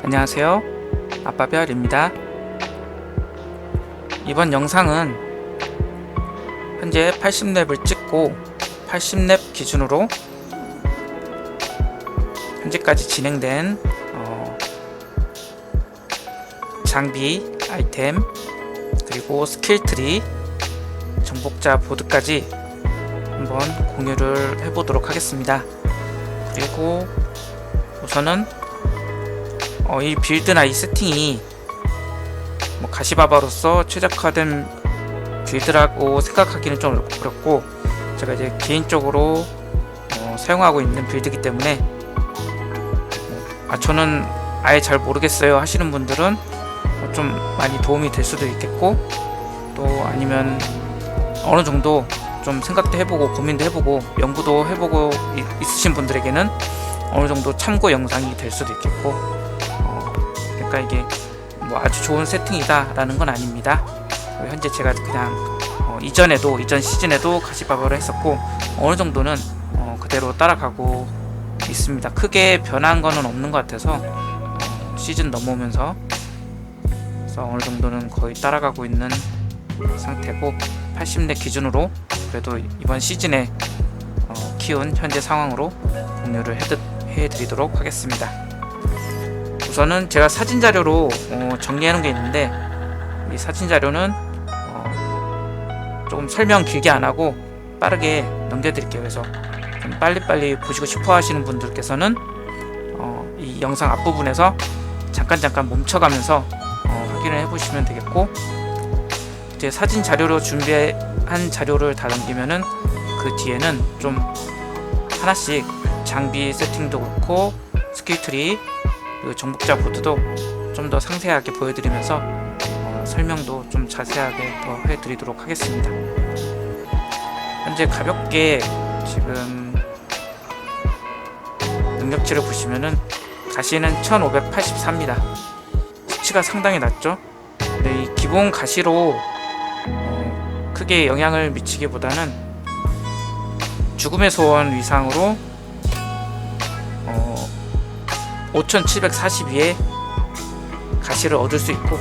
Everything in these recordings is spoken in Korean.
안녕하세요, 아빠별입니다. 이번 영상은 현재 80렙을 찍고 80렙 기준으로 현재까지 진행된 장비, 아이템, 그리고 스킬트리, 정복자 보드까지 한번 공유를 해보도록 하겠습니다. 그리고 우선은 이 빌드나 이 세팅이 가시바바로서 최적화된 빌드라고 생각하기는 좀 어렵고, 제가 이제 개인적으로 사용하고 있는 빌드이기 때문에 저는 아예 잘 모르겠어요 하시는 분들은 좀 많이 도움이 될 수도 있겠고, 또 아니면 어느 정도 좀 생각도 해보고 고민도 해보고 연구도 해보고 있으신 분들에게는 어느 정도 참고 영상이 될 수도 있겠고, 그러니까 이게 아주 좋은 세팅이다 라는 건 아닙니다. 현재 제가 그냥 이전 시즌에도 가시바바를 했었고 어느 정도는 그대로 따라가고 있습니다. 크게 변한 거는 없는 것 같아서 시즌 넘어오면서 그래서 어느 정도는 거의 따라가고 있는 상태고, 80렙 기준으로 그래도 이번 시즌에 키운 현재 상황으로 공유를 해드리도록 하겠습니다. 우선은 제가 사진 자료로 정리해 놓은 게 있는데, 이 사진 자료는 조금 설명 길게 안 하고 빠르게 넘겨드릴게요. 그래서 좀 빨리빨리 보시고 싶어 하시는 분들께서는 이 영상 앞부분에서 잠깐 멈춰가면서 확인을 해보시면 되겠고, 이제 사진 자료로 준비한 자료를 다 넘기면은 그 뒤에는 좀 하나씩 장비 세팅도 그렇고 스킬트리, 그리고 정복자 보드도 좀 더 상세하게 보여드리면서 설명도 좀 자세하게 더 해드리도록 하겠습니다. 현재 가볍게 지금 능력치를 보시면은 가시는 1584입니다. 수치가 상당히 낮죠. 근데 이 기본 가시로 크게 영향을 미치기보다는 죽음의 소원 위상으로 5742의 가시를 얻을 수 있고,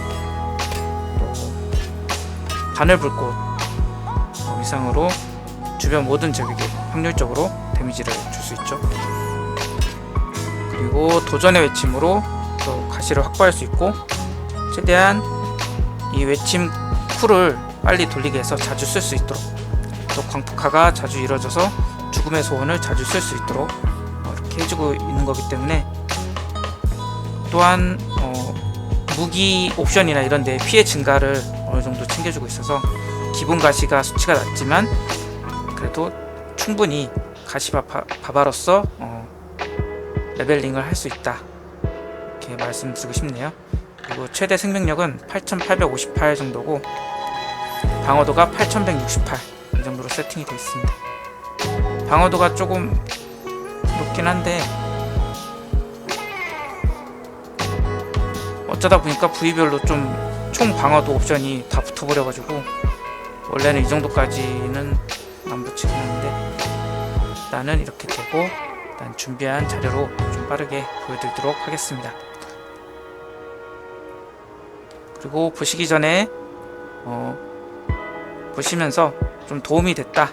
바늘불꽃 위상으로 주변 모든 적에게 확률적으로 데미지를 줄 수 있죠. 그리고 도전의 외침으로 또 가시를 확보할 수 있고, 최대한 이 외침 쿨을 빨리 돌리게 해서 자주 쓸 수 있도록, 또 광폭화가 자주 이루어져서 죽음의 소원을 자주 쓸 수 있도록 이렇게 해주고 있는 거기 때문에, 또한 무기 옵션이나 이런 데 피해 증가를 어느 정도 챙겨주고 있어서 기본 가시가 수치가 낮지만 그래도 충분히 가시바바로서 레벨링을 할 수 있다, 이렇게 말씀드리고 싶네요. 그리고 최대 생명력은 8858 정도고 방어도가 8168 이 정도로 세팅이 되어 있습니다. 방어도가 조금 높긴 한데 어쩌다 보니까 부위별로 좀 총 방어도 옵션이 다 붙어버려가지고 원래는 이 정도까지는 안 붙이긴 하는데, 일단은 이렇게 되고, 일단 준비한 자료로 좀 빠르게 보여드리도록 하겠습니다. 그리고 보시기 전에 보시면서 좀 도움이 됐다,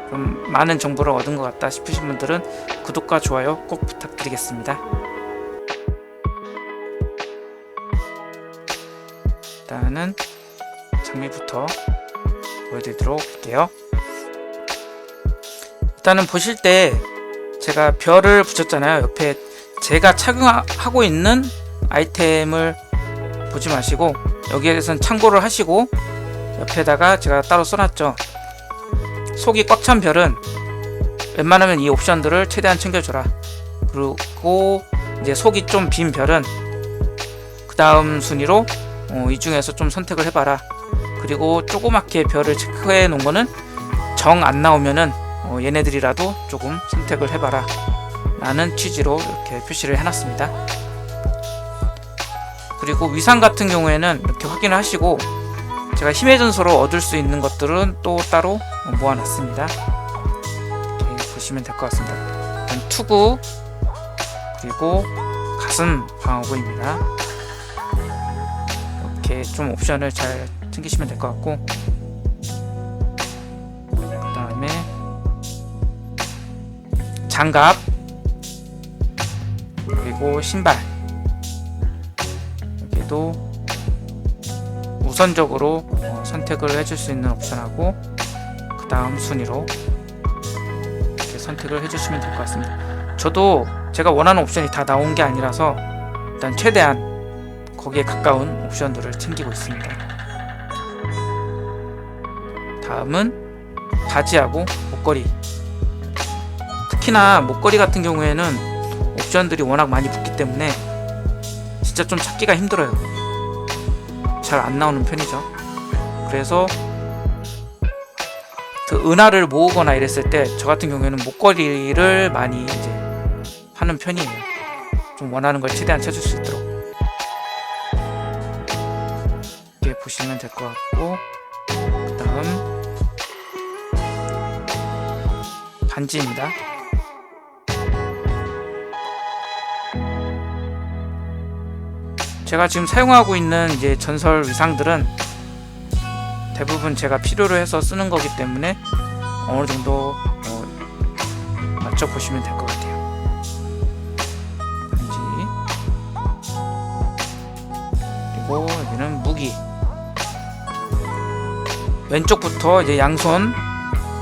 좀 많은 정보를 얻은 것 같다 싶으신 분들은 구독과 좋아요 꼭 부탁드리겠습니다. 일단은 장비부터 보여드리도록 할게요. 일단은 보실 때 제가 별을 붙였잖아요. 옆에 제가 착용하고 있는 아이템을 보지 마시고 여기에 대해서는 참고를 하시고, 옆에다가 제가 따로 써놨죠. 속이 꽉 찬 별은 웬만하면 이 옵션들을 최대한 챙겨줘라. 그리고 이제 속이 좀 빈 별은 그 다음 순위로 이 중에서 좀 선택을 해봐라. 그리고 조그맣게 별을 체크해 놓은 거는 정 안 나오면은 얘네들이라도 조금 선택을 해봐라 라는 취지로 이렇게 표시를 해놨습니다. 그리고 위상 같은 경우에는 이렇게 확인을 하시고, 제가 힘의 전소로 얻을 수 있는 것들은 또 따로 모아놨습니다. 이렇게 보시면 될 것 같습니다. 투구, 그리고 가슴 방어구입니다. 이렇게 좀 옵션을 잘 챙기시면 될 것 같고, 그 다음에 장갑, 그리고 신발, 여기도 우선적으로 선택을 해줄 수 있는 옵션하고, 그 다음 순위로 이렇게 선택을 해주시면 될 것 같습니다. 저도 제가 원하는 옵션이 다 나온 게 아니라서 일단 최대한 거기에 가까운 옵션들을 챙기고 있습니다. 다음은 바지하고 목걸이. 특히나 목걸이 같은 경우에는 옵션들이 워낙 많이 붙기 때문에 진짜 좀 찾기가 힘들어요. 잘 안 나오는 편이죠. 그래서 그 은하를 모으거나 이랬을 때 저 같은 경우에는 목걸이를 많이 이제 하는 편이에요. 좀 원하는 걸 최대한 찾을 수 있도록. 이렇게 보시면 될 것 같고, 그 다음 반지입니다. 제가 지금 사용하고 있는 이제 전설 의상들은 대부분 제가 필요로 해서 쓰는 거기 때문에 어느 정도 맞춰 보시면 될 것 같아요. 반지, 그리고 여기는 무기. 왼쪽부터 이제 양손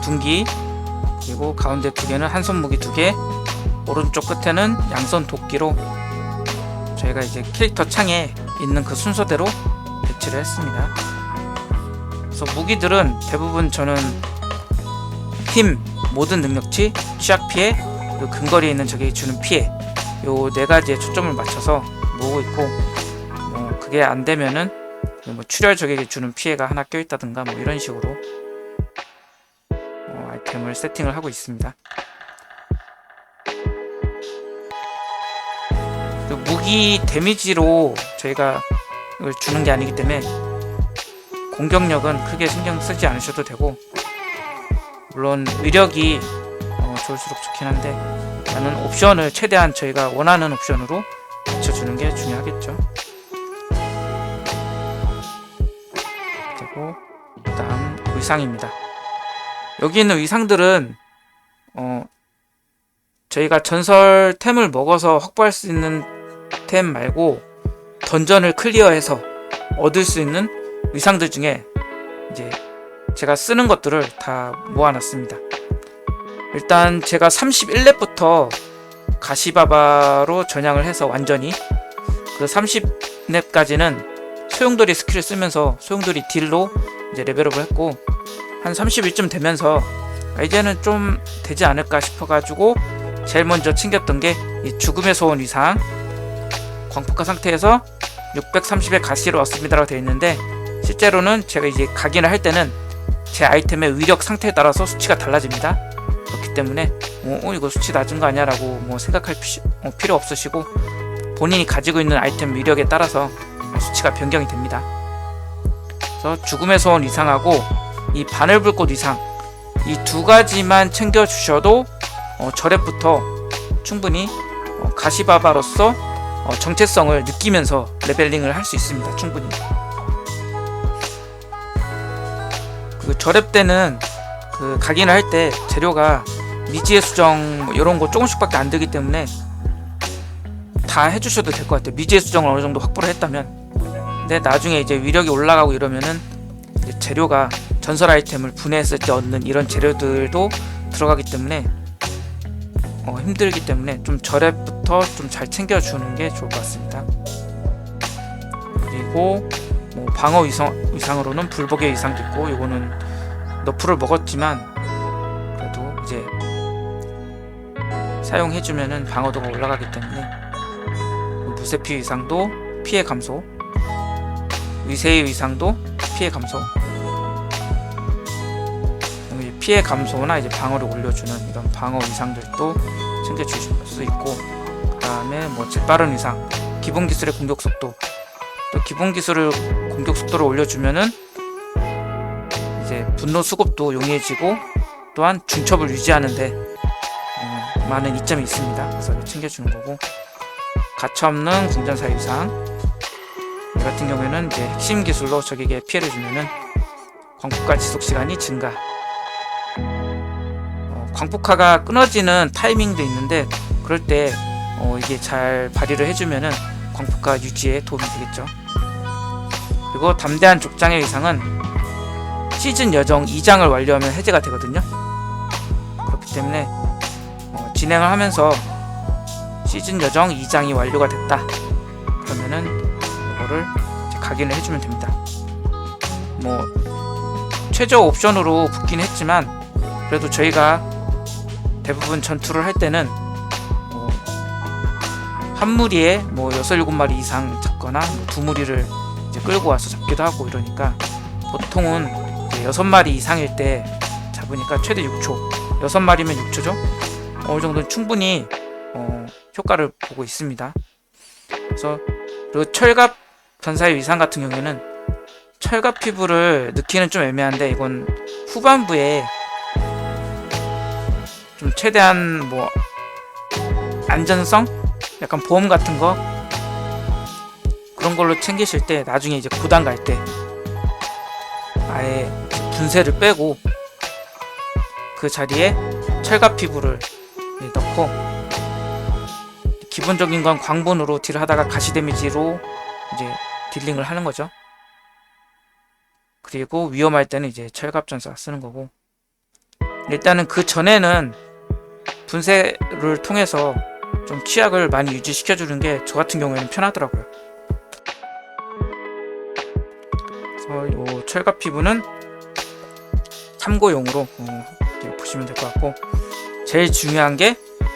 둔기, 그리고 가운데 두 개는 한손 무기 두 개, 오른쪽 끝에는 양손 도끼로 저희가 이제 캐릭터 창에 있는 그 순서대로 배치를 했습니다. 그래서 무기들은 대부분 저는 힘, 모든 능력치, 취약 피해, 그리고 근거리에 있는 적에게 주는 피해, 요 네 가지에 초점을 맞춰서 모으고 있고, 그게 안 되면은 출혈 적에게 주는 피해가 하나 껴있다든가 이런 식으로 아이템을 세팅을 하고 있습니다. 무기 데미지로 저희가 이걸 주는 게 아니기 때문에 공격력은 크게 신경 쓰지 않으셔도 되고, 물론 위력이 좋을수록 좋긴 한데 나는 옵션을 최대한 저희가 원하는 옵션으로 맞춰주는 게 중요하겠죠. 그리고 다음 의상입니다. 여기 있는 의상들은 저희가 전설템을 먹어서 확보할 수 있는 템 말고 던전을 클리어해서 얻을 수 있는 의상들 중에 이제 제가 쓰는 것들을 다 모아놨습니다. 일단 제가 31렙부터 가시바바로 전향을 해서 완전히 그 30렙까지는 소용돌이 스킬을 쓰면서 소용돌이 딜로 이제 레벨업을 했고, 한 31쯤 되면서 이제는 좀 되지 않을까 싶어가지고 제일 먼저 챙겼던 게 이 죽음의 소원 의상. 광폭화 상태에서 630의 가시를 얻습니다라고 되어 있는데, 실제로는 제가 이제 각인을 할 때는 제 아이템의 위력 상태에 따라서 수치가 달라집니다. 그렇기 때문에 이거 수치 낮은 거 아니야 라고 생각할 필요 없으시고, 본인이 가지고 있는 아이템 위력에 따라서 수치가 변경이 됩니다. 그래서 죽음의 소원 의상하고 이 바늘불꽃 의상, 이 두 가지만 챙겨 주셔도 저렙부터 충분히 가시바바로서 정체성을 느끼면서 레벨링을 할 수 있습니다. 충분히. 그 저렙 때는 그 각인을 할 때 재료가 미지의 수정 이런 거 조금씩밖에 안 되기 때문에 다 해주셔도 될 것 같아요. 미지의 수정을 어느 정도 확보를 했다면. 근데 나중에 이제 위력이 올라가고 이러면은 이제 재료가 전설 아이템을 분해했을 때 얻는 이런 재료들도 들어가기 때문에 힘들기 때문에 좀 저렙부터 좀 잘 챙겨주는 게 좋을 것 같습니다. 그리고 방어 의상으로는 불복의 의상도 있고, 이거는 너프를 먹었지만 그래도 이제 사용해주면은 방어도가 올라가기 때문에, 무쇠피 의상도 피해 감소, 위세의 의상도 피해 감소, 피해 감소나 이제 방어를 올려주는 이런 방어 의상들도 챙겨주실 수 있고, 그 다음에 재빠른 의상, 기본 기술의 공격 속도, 또 기본 기술을 공격 속도를 올려주면은 이제 분노 수급도 용이해지고, 또한 중첩을 유지하는데 많은 이점이 있습니다. 그래서 챙겨주는 거고, 가차없는 궁전사의 위상. 이 같은 경우에는 이제 핵심 기술로 적에게 피해를 주면은 광폭화 지속 시간이 증가. 광폭화가 끊어지는 타이밍도 있는데 그럴 때 이게 잘 발휘를 해주면은 광폭화 유지에 도움이 되겠죠. 그리고 담대한 족장의 위상은 시즌 여정 2장을 완료하면 해제가 되거든요. 그렇기 때문에 진행을 하면서 시즌 여정 2장이 완료가 됐다 그러면은 이거를 이제 각인을 해주면 됩니다. 뭐 최저 옵션으로 붙긴 했지만 그래도 저희가 대부분 전투를 할 때는 한 무리에 뭐 6, 7마리 이상 잡거나 두 무리를 이제 끌고 와서 잡기도 하고 이러니까 보통은 6마리 이상일 때 잡으니까 최대 6초 6마리면 6초죠? 어느 정도는 충분히 효과를 보고 있습니다. 그래서 그리고 철갑 전사의 위상 같은 경우에는 철갑 피부를 넣기는 좀 애매한데 이건 후반부에 좀 최대한 뭐 안전성? 약간 보험 같은 거 그런 걸로 챙기실 때 나중에 이제 구단 갈 때 아예 분쇄를 빼고 그 자리에 철갑 피부를 넣고 기본적인 건 광분으로 딜을 하다가 가시 데미지로 이제 딜링을 하는 거죠. 그리고 위험할 때는 이제 철갑 전사 쓰는 거고 일단은 그 전에는 분쇄를 통해서 좀 취약을 많이 유지시켜주는 게 저 같은 경우에는 편하더라고요. 그래서 이 철갑 피부는 참고용으로 보시면 될 것 같고 제일 중요한 게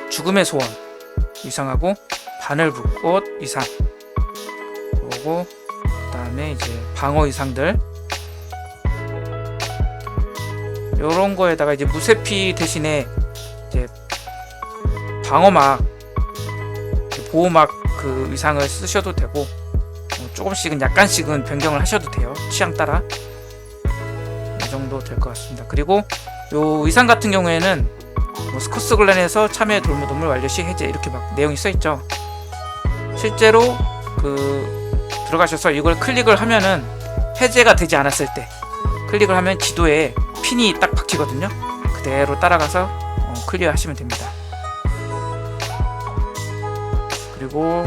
죽음의 소원 위상하고 바늘불꽃 위상 그리고 그 다음에 이제 방어 위상들 요런 거에다가 이제 무쇠피 대신에 이제 방어막 보호막 그 위상을 쓰셔도 되고 조금씩은 약간씩은 변경을 하셔도 돼요. 취향 따라 이 정도 될 것 같습니다. 그리고 요 의상 같은 경우에는 뭐 스코스 글랜에서 참여의 돌무덤을 완료시 해제 이렇게 막 내용이 써있죠. 실제로 그 들어가셔서 이걸 클릭을 하면은 해제가 되지 않았을 때 클릭을 하면 지도에 핀이 딱 박히거든요. 그대로 따라가서 클리어 하시면 됩니다. 그리고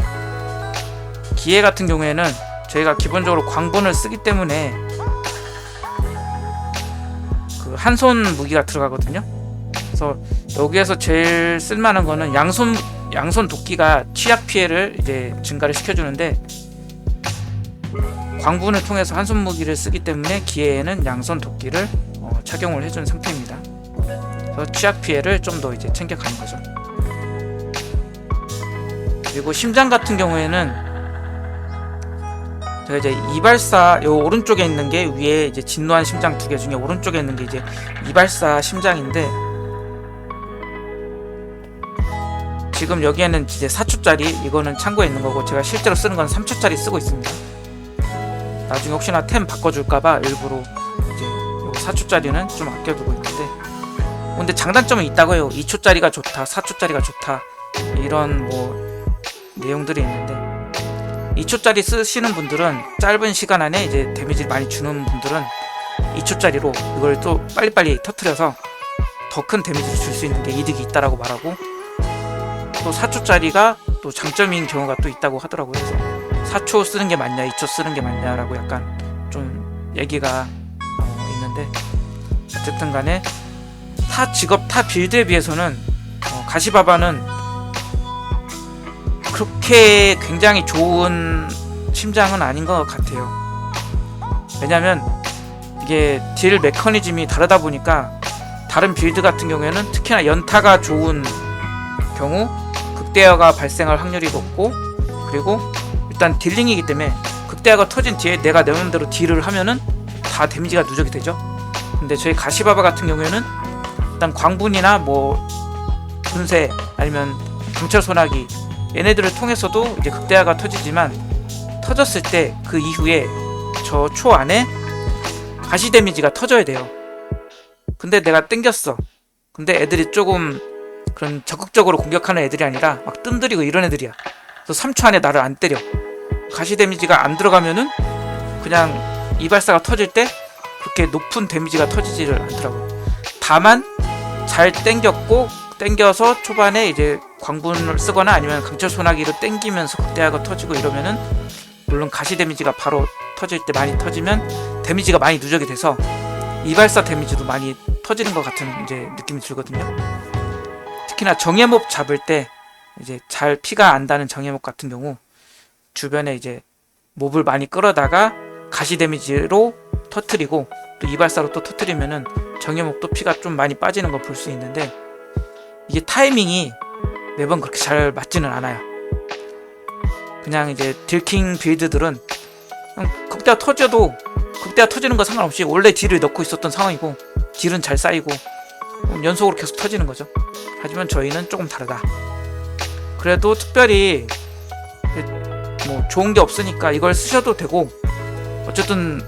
기회 같은 경우에는 저희가 기본적으로 광분을 쓰기 때문에 그 한손 무기가 들어가거든요. 그래서 여기에서 제일 쓸만한 거는 양손 도끼가 취약 피해를 이제 증가를 시켜주는데 광분을 통해서 한손 무기를 쓰기 때문에 기회에는 양손 도끼를 착용을 해준 상태입니다. 그래서 취약 피해를 좀 더 이제 챙겨가는 거죠. 그리고 심장 같은 경우에는 제가 이제 이발사 요 오른쪽에 있는 게 위에 이제 진노한 심장 2개 중에 오른쪽에 있는 게 이제 이발사 심장인데 지금 여기에는 이제 4초짜리 이거는 참고에 있는 거고 제가 실제로 쓰는 건 3초짜리 쓰고 있습니다. 나중에 혹시나 템 바꿔줄까봐 일부러 이제 요 4초짜리는 좀 아껴두고 있는데 근데 장단점은 있다고 해요. 2초짜리가 좋다 4초짜리가 좋다 이런 뭐 내용들이 있는데 2초짜리 쓰시는 분들은 짧은 시간 안에 이제 데미지를 많이 주는 분들은 2초짜리로 이걸 또 빨리빨리 터트려서 더 큰 데미지를 줄 수 있는 게 이득이 있다라고 말하고 또 4초짜리가 또 장점인 경우가 또 있다고 하더라고요. 그래서 4초 쓰는 게 맞냐 2초 쓰는 게 맞냐라고 약간 좀 얘기가 있는데 어쨌든 간에 타 직업 타 빌드에 비해서는 가시바바는 그렇게 굉장히 좋은 심장은 아닌 것 같아요. 왜냐면 이게 딜 메커니즘이 다르다 보니까 다른 빌드 같은 경우에는 특히나 연타가 좋은 경우 극대화가 발생할 확률이 높고 그리고 일단 딜링이기 때문에 극대화가 터진 뒤에 내가 내 맘대로 딜을 하면은 다 데미지가 누적이 되죠. 근데 저희 가시바바 같은 경우에는 일단 광분이나 뭐 분쇄 아니면 강철 소나기 얘네들을 통해서도 이제 극대화가 터지지만 터졌을 때 그 이후에 저 초 안에 가시 데미지가 터져야 돼요. 근데 내가 땡겼어. 근데 애들이 조금 그런 적극적으로 공격하는 애들이 아니라 막 뜸들이고 이런 애들이야. 그래서 3초 안에 나를 안 때려. 가시 데미지가 안 들어가면은 그냥 이발사가 터질 때 그렇게 높은 데미지가 터지지를 않더라고요. 다만 잘 땡겨서 초반에 이제 광분을 쓰거나 아니면 강철 소나기로 땡기면서 극대화가 터지고 이러면은, 물론 가시 데미지가 바로 터질 때 많이 터지면 데미지가 많이 누적이 돼서 이발사 데미지도 많이 터지는 것 같은 이제 느낌이 들거든요. 특히나 정예몹 잡을 때 이제 잘 피가 안 다는 정예몹 같은 경우 주변에 이제 몹을 많이 끌어다가 가시 데미지로 터트리고 또 이발사로 또 터트리면은 정예몹도 피가 좀 많이 빠지는 걸 볼 수 있는데, 이게 타이밍이 매번 그렇게 잘 맞지는 않아요. 그냥 이제 딜킹 빌드들은 극대화 터지는 거 상관없이 원래 딜을 넣고 있었던 상황이고 딜은 잘 쌓이고 연속으로 계속 터지는 거죠. 하지만 저희는 조금 다르다. 그래도 특별히 뭐 좋은 게 없으니까 이걸 쓰셔도 되고, 어쨌든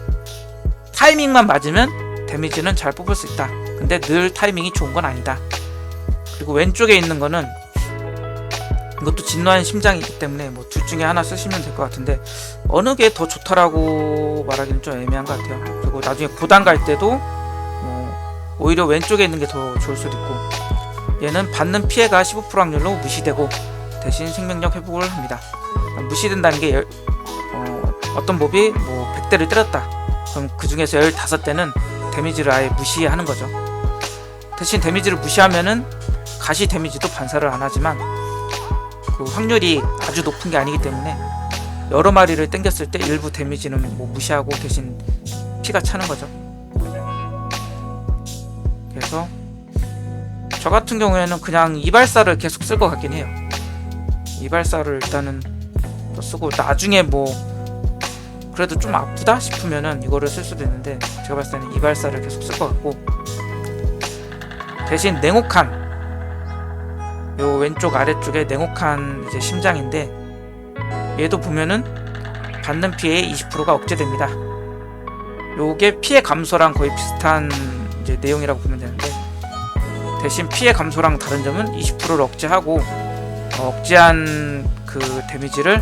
타이밍만 맞으면 데미지는 잘 뽑을 수 있다. 근데 늘 타이밍이 좋은 건 아니다. 그리고 왼쪽에 있는 거는 이것도 진노한 심장이기 때문에 뭐 둘 중에 하나 쓰시면 될 것 같은데, 어느 게 더 좋다라고 말하기는 좀 애매한 것 같아요. 그리고 나중에 고단 갈 때도 오히려 왼쪽에 있는 게 더 좋을 수도 있고, 얘는 받는 피해가 15% 확률로 무시되고 대신 생명력 회복을 합니다. 무시된다는 게 어떤 몹이 뭐 100대를 때렸다, 그럼 그 중에서 15대는 데미지를 아예 무시하는 거죠. 대신 데미지를 무시하면은 가시 데미지도 반사를 안 하지만 그 확률이 아주 높은 게 아니기 때문에 여러 마리를 땡겼을 때 일부 데미지는 뭐 무시하고 대신 피가 차는 거죠. 그래서 저 같은 경우에는 그냥 이발사를 계속 쓸 것 같긴 해요. 이발사를 일단은 또 쓰고, 나중에 뭐 그래도 좀 아프다 싶으면은 이거를 쓸 수도 있는데, 제가 봤을 때는 이발사를 계속 쓸 것 같고, 대신 냉혹한 요 왼쪽 아래쪽에 냉혹한 이제 심장인데, 얘도 보면은 받는 피해의 20%가 억제됩니다. 요게 피해 감소랑 거의 비슷한 이제 내용이라고 보면 되는데, 대신 피해 감소랑 다른 점은 20%를 억제하고 억제한 그 데미지를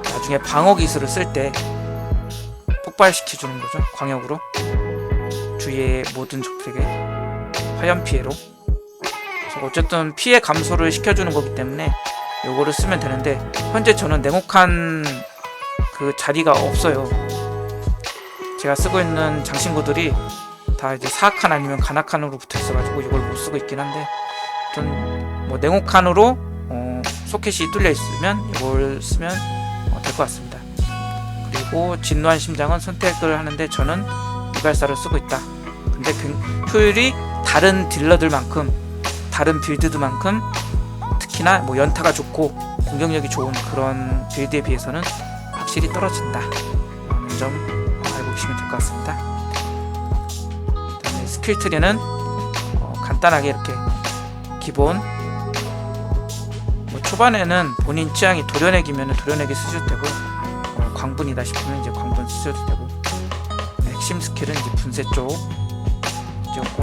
나중에 방어 기술을 쓸 때 폭발시켜주는 거죠. 광역으로 주위의 모든 적들에게 화염 피해로. 그래서 어쨌든 피해 감소를 시켜주는 거기 때문에 요거를 쓰면 되는데, 현재 저는 냉혹한 그 자리가 없어요. 제가 쓰고 있는 장신구들이 다 이제 사악한 아니면 간악한으로 붙어 있어가지고 이걸 못 쓰고 있긴 한데, 좀 뭐 냉혹한으로 소켓이 뚫려 있으면 이걸 쓰면 될 것 같습니다. 그리고 진노한 심장은 선택을 하는데 저는 이발사를 쓰고 있다. 근데 효율이 다른 딜러들만큼, 다른 빌드들만큼, 특히나 뭐 연타가 좋고 공격력이 좋은 그런 빌드에 비해서는 확실히 떨어진다 라는 점 알고 계시면 될 것 같습니다. 그다음에 스킬 트리는 간단하게 이렇게 기본, 뭐 초반에는 본인 취향이 도려내기면 도려내기 쓰셔도 되고, 광분이다 싶으면 이제 광분 쓰셔도 되고, 핵심 스킬은 이제 분쇄 쪽 찍었고,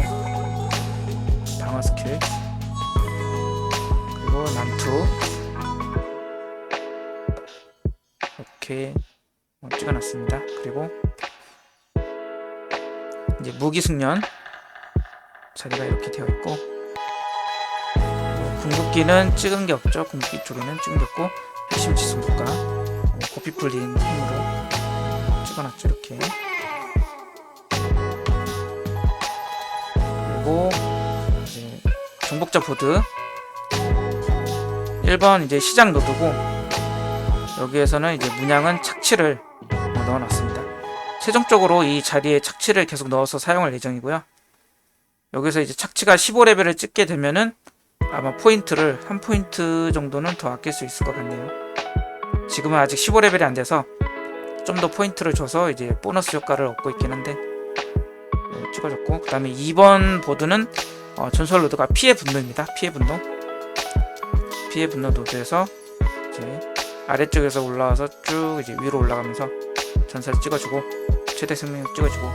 방어 스킬, 그리고 난투 이렇게 찍어놨습니다. 그리고 이제 무기 숙련 자리가 이렇게 되어 있고, 궁극기는 찍은 게 없죠. 궁극기 쪽에는 찍은 게 없고, 핵심 지속과 고삐 풀린 힘으로 찍어놨죠. 이렇게. 그리고 이제 정복자 보드 1번 이제 시작 노드고, 여기에서는 이제 문양은 착취를 넣어놨습니다. 최종적으로 이 자리에 착취를 계속 넣어서 사용할 예정이고요. 여기서 이제 착취가 15레벨을 찍게 되면은 아마 포인트를 한 포인트 정도는 더 아낄 수 있을 것 같네요. 지금은 아직 15레벨이 안 돼서 좀 더 포인트를 줘서 이제 보너스 효과를 얻고 있긴 한데, 찍어줬고, 그 다음에 2번 보드는 전설 노드가 피해 분노입니다. 피해 분노 노드에서 이제 아래쪽에서 올라와서 쭉 이제 위로 올라가면서 전사를 찍어주고, 최대 생명력 찍어주고,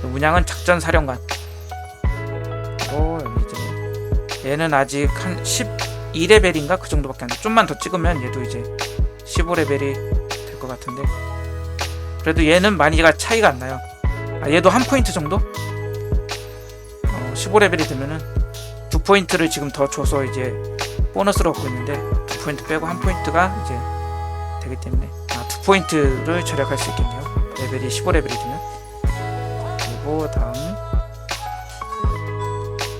문양은 작전 사령관. 그리고 여기 이제 얘는 아직 한 12레벨인가 그 정도밖에 안 돼. 좀만 더 찍으면 얘도 이제 15레벨이 될 것 같은데, 그래도 얘는 많이가 차이가 안 나요. 얘도 한 포인트 정도? 15레벨이 되면은 2포인트를 지금 더 줘서 이제 보너스로 얻고 있는데, 2포인트 빼고 1포인트가 이제 되기 때문에 2포인트를 절약할 수 있겠네요. 레벨이 15레벨이 되면. 그리고 다음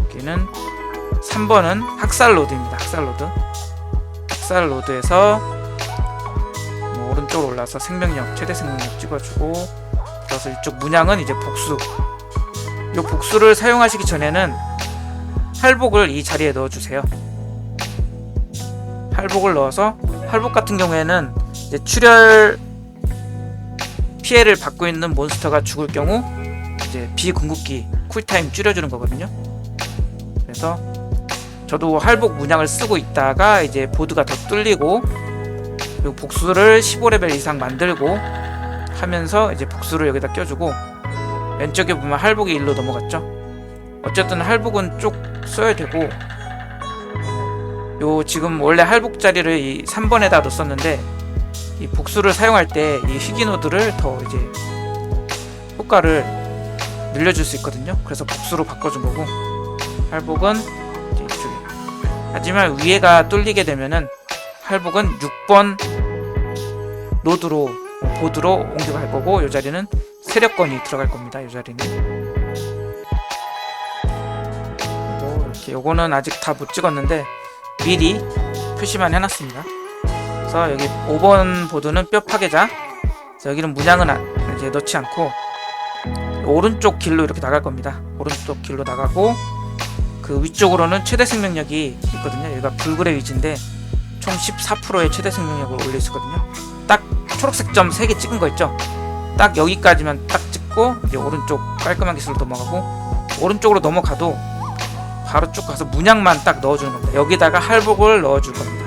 여기는 3번은 학살로드입니다. 학살로드에서 오른쪽으로 올라서 생명력, 최대 생명력 찍어주고, 그래서 이쪽 문양은 이제 복수. 이 복수를 사용하시기 전에는 할복을 이 자리에 넣어주세요. 할복을 넣어서, 할복 같은 경우에는 이제 출혈 피해를 받고 있는 몬스터가 죽을 경우 이제 비궁극기 쿨타임 줄여주는 거거든요. 그래서 저도 할복 문양을 쓰고 있다가 이제 보드가 더 뚫리고, 그리고 복수를 15레벨 이상 만들고 하면서 이제 복수를 여기다 껴주고, 왼쪽에 보면 할복이 1로 넘어갔죠. 어쨌든 할복은 쭉 써야 되고, 요 지금 원래 할복 자리를 이 3번에다 뒀었는데, 이 복수를 사용할 때 이 희귀노드를 더 이제 효과를 늘려줄 수 있거든요. 그래서 복수로 바꿔준 거고, 할복은 이제 이쪽에. 하지만 위에가 뚫리게 되면은 할복은 6번 노드로, 보드로 옮겨갈 거고, 이 자리는 세력권이 들어갈 겁니다. 이 자리는. 그리고 이렇게 요거는 아직 다 못 찍었는데 미리 표시만 해놨습니다. 그래서 여기 5번 보드는 뼈 파괴자. 그래서 여기는 문양은 이제 넣지 않고 오른쪽 길로 이렇게 나갈 겁니다. 오른쪽 길로 나가고, 그 위쪽으로는 최대 생명력이 있거든요. 여기가 불굴의 위치인데 총 14%의 최대 생명력을 올릴 수 있거든요. 딱 초록색 점 3개 찍은 거 있죠? 딱 여기까지만 딱 찍고 이제 오른쪽 깔끔한 기술로 넘어가고, 오른쪽으로 넘어가도 바로 쭉 가서 문양만 딱 넣어주는 겁니다. 여기다가 할복을 넣어줄 겁니다.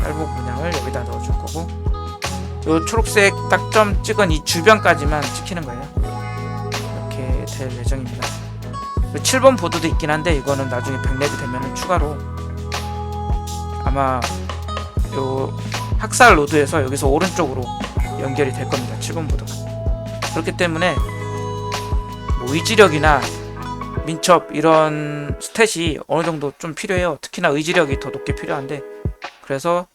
할복 문양을 여기다 넣어줄 거고, 요 초록색 딱 점 찍은 이 주변까지만 찍히는 거예요. 이렇게 될 예정입니다. 7번 보드도 있긴 한데 이거는 나중에 100렙이 되면 추가로 아마 요 학살 로드에서 여기서 오른쪽으로 연결이 될 겁니다. 7번 보드가. 그렇기 때문에 뭐 의지력이나 민첩 이런 스탯이 어느 정도 좀 필요해요. 특히나 의지력이 더 높게 필요한데, 그래서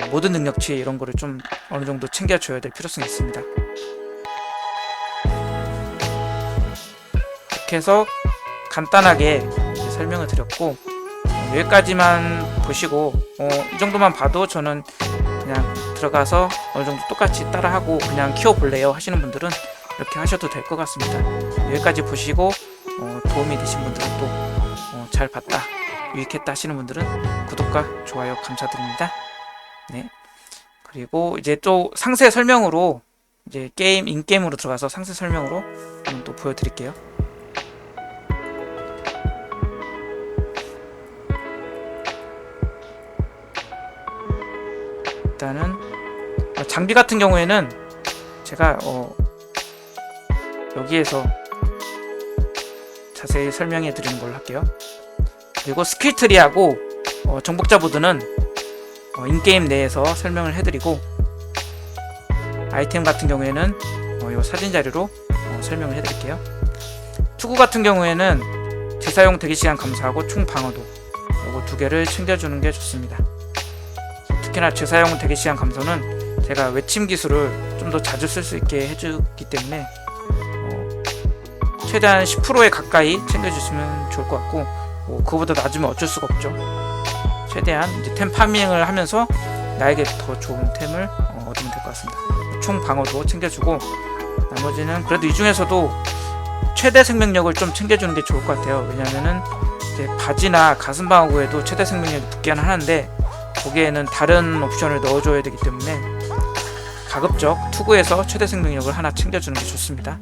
모든 능력치 이런 거를 좀 어느 정도 챙겨줘야 될 필요성이 있습니다. 이렇게 해서 간단하게 설명을 드렸고, 여기까지만 보시고 이 정도만 봐도 저는 그냥 들어가서 어느 정도 똑같이 따라하고 그냥 키워볼래요 하시는 분들은 이렇게 하셔도 될 것 같습니다. 여기까지 보시고 도움이 되신 분들은 또 잘 봤다, 유익했다 하시는 분들은 구독과 좋아요 감사드립니다. 네. 그리고 이제 또 상세 설명으로 이제 게임 인게임으로 들어가서 상세 설명으로 또 보여드릴게요. 일단은 장비 같은 경우에는 제가 여기에서 자세히 설명해 드리는 걸로 할게요. 그리고 스킬 트리하고 정복자 보드는 인게임 내에서 설명을 해드리고, 아이템 같은 경우에는 이 사진 자료로 설명을 해드릴게요. 투구 같은 경우에는 재사용 대기시간 감소하고 총 방어도, 이거 두 개를 챙겨주는 게 좋습니다. 특히나 재사용 대기시간 감소는 제가 외침 기술을 좀 더 자주 쓸 수 있게 해주기 때문에 최대한 10%에 가까이 챙겨주시면 좋을 것 같고, 그거보다 낮으면 어쩔 수가 없죠. 최대한 이제 템 파밍을 하면서 나에게 더 좋은 템을 얻으면 될 것 같습니다. 총 방어도 챙겨주고, 나머지는 그래도 이 중에서도 최대 생명력을 좀 챙겨주는 게 좋을 것 같아요. 왜냐면은 이제 바지나 가슴 방어구에도 최대 생명력이 붙기는 하는데, 거기에는 다른 옵션을 넣어줘야 되기 때문에 가급적 투구에서 최대 생명력을 하나 챙겨주는 게 좋습니다.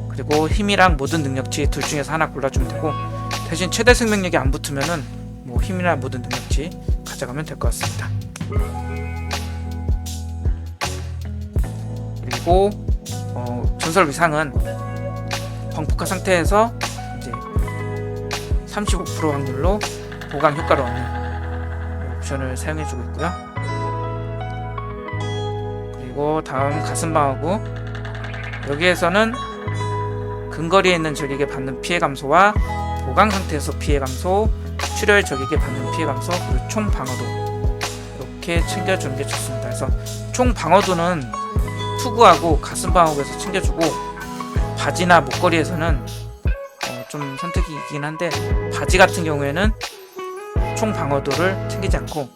그리고 힘이랑 모든 능력치 둘 중에서 하나 골라주면 되고, 대신 최대 생명력이 안 붙으면은 뭐 힘이나 모든 능력치 가져가면 될 것 같습니다. 그리고 전설 위상은 광폭화 상태에서 이제 35% 확률로 보강 효과를 얻는 옵션을 사용해주고 있고요. 그리고 다음 가슴 방어구, 여기에서는 근거리에 있는 적에게 받는 피해 감소와 보강 상태에서 피해 감소, 출혈 적에게 받는 피해 감소, 그리고 총 방어도 이렇게 챙겨주는 게 좋습니다. 그래서 총 방어도는 투구하고 가슴 방어구에서 챙겨주고, 바지나 목걸이에서는 좀 선택이 있긴 한데, 바지 같은 경우에는 총 방어도를 챙기지 않고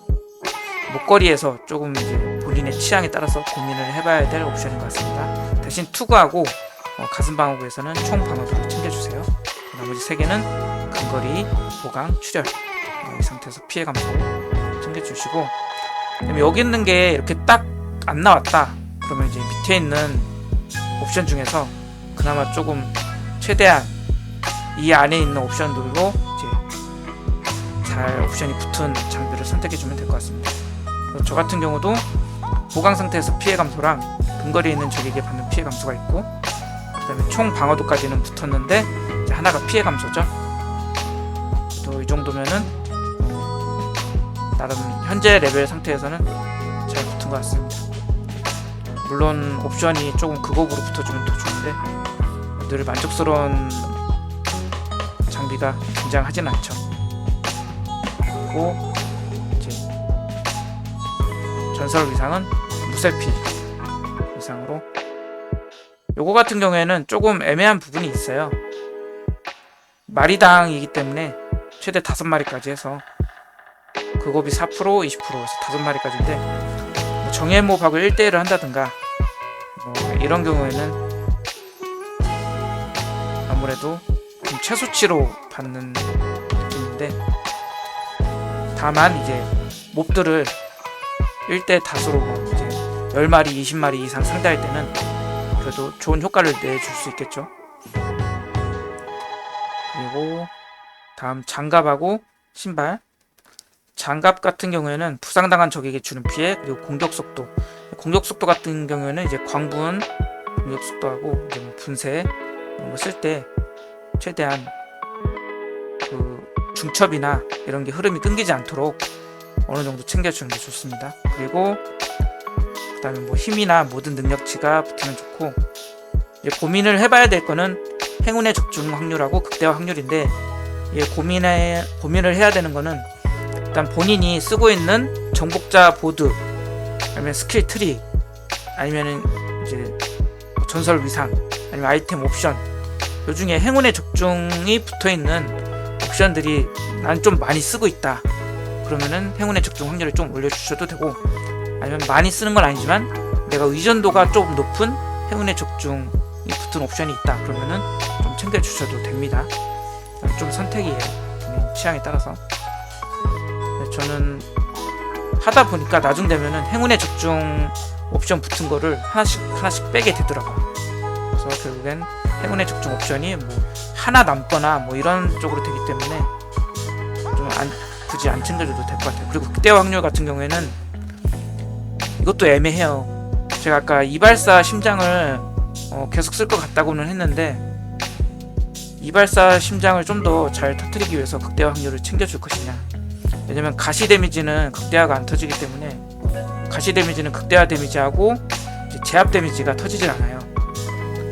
목걸이에서 조금 이제 본인의 취향에 따라서 고민을 해봐야 될 옵션인 것 같습니다. 대신 투구하고 가슴 방어구에서는 총 방어도를 챙겨주세요. 나머지 3개는 근거리, 보강, 출혈, 이 상태에서 피해 감소 챙겨주시고, 여기 있는 게 이렇게 딱 안 나왔다 그러면 이제 밑에 있는 옵션 중에서 그나마 조금 최대한 이 안에 있는 옵션들로 이제 잘 옵션이 붙은 장비를 선택해주면 될 것 같습니다. 저 같은 경우도 보강 상태에서 피해 감소랑 근거리에 있는 적에게 받는 피해 감소가 있고, 그 다음에 총 방어도까지는 붙었는데 이제 하나가 피해 감소죠. 또 이 정도면은 나름 현재 레벨 상태에서는 잘 붙은 것 같습니다. 물론 옵션이 조금 극업으로 붙어주면 더 좋은데 늘 만족스러운 장비가 등장하진 않죠. 그리고 이제 전설 위상은 무쇠피 위상으로, 요거 같은 경우에는 조금 애매한 부분이 있어요. 마리당이기 때문에 최대 5마리까지 해서 극업이 4%, 20%에서 5마리까지인데, 정예모박을 1대1을 한다든가 이런 경우에는 아무래도 좀 최소치로 받는 느낌인데, 다만 이제 몹들을 1대 다수로 이제 10마리, 20마리 이상 상대할 때는 그래도 좋은 효과를 내줄 수 있겠죠. 그리고 다음 장갑하고 신발. 장갑 같은 경우에는 부상당한 적에게 주는 피해, 그리고 공격 속도. 공격 속도 같은 경우에는 이제 광분 공격 속도하고 이제 뭐 분쇄 이런 거 쓸 때 최대한 그 중첩이나 이런 게 흐름이 끊기지 않도록 어느 정도 챙겨주는 게 좋습니다. 그리고 그다음에 뭐 힘이나 모든 능력치가 붙으면 좋고, 이제 고민을 해봐야 될 거는 행운의 적중 확률하고 극대화 확률인데, 이 고민을 해야 되는 거는 일단 본인이 쓰고 있는 정복자 보드, 아니면 스킬 트리, 아니면은 이제 전설 위상, 아니면 아이템 옵션, 요 중에 행운의 적중이 붙어있는 옵션들이 난 좀 많이 쓰고 있다 그러면은 행운의 적중 확률을 좀 올려주셔도 되고, 아니면 많이 쓰는 건 아니지만 내가 의존도가 좀 높은 행운의 적중이 붙은 옵션이 있다 그러면은 좀 챙겨주셔도 됩니다. 좀 선택이에요, 본인 취향에 따라서. 저는 하다 보니까 나중 되면은 행운의 적중 옵션 붙은 거를 하나씩 빼게 되더라고요. 그래서 결국엔 행운의 적중 옵션이 뭐 하나 남거나 뭐 이런 쪽으로 되기 때문에 좀 굳이 안 챙겨줘도 될 것 같아요. 그리고 극대화 확률 같은 경우에는 이것도 애매해요. 제가 아까 이발사 심장을 계속 쓸 것 같다고는 했는데, 이발사 심장을 좀 더 잘 터뜨리기 위해서 극대화 확률을 챙겨줄 것이냐. 왜냐면 가시 데미지는 극대화가 안 터지기 때문에, 가시 데미지는 극대화 데미지하고 제압 데미지가 터지질 않아요.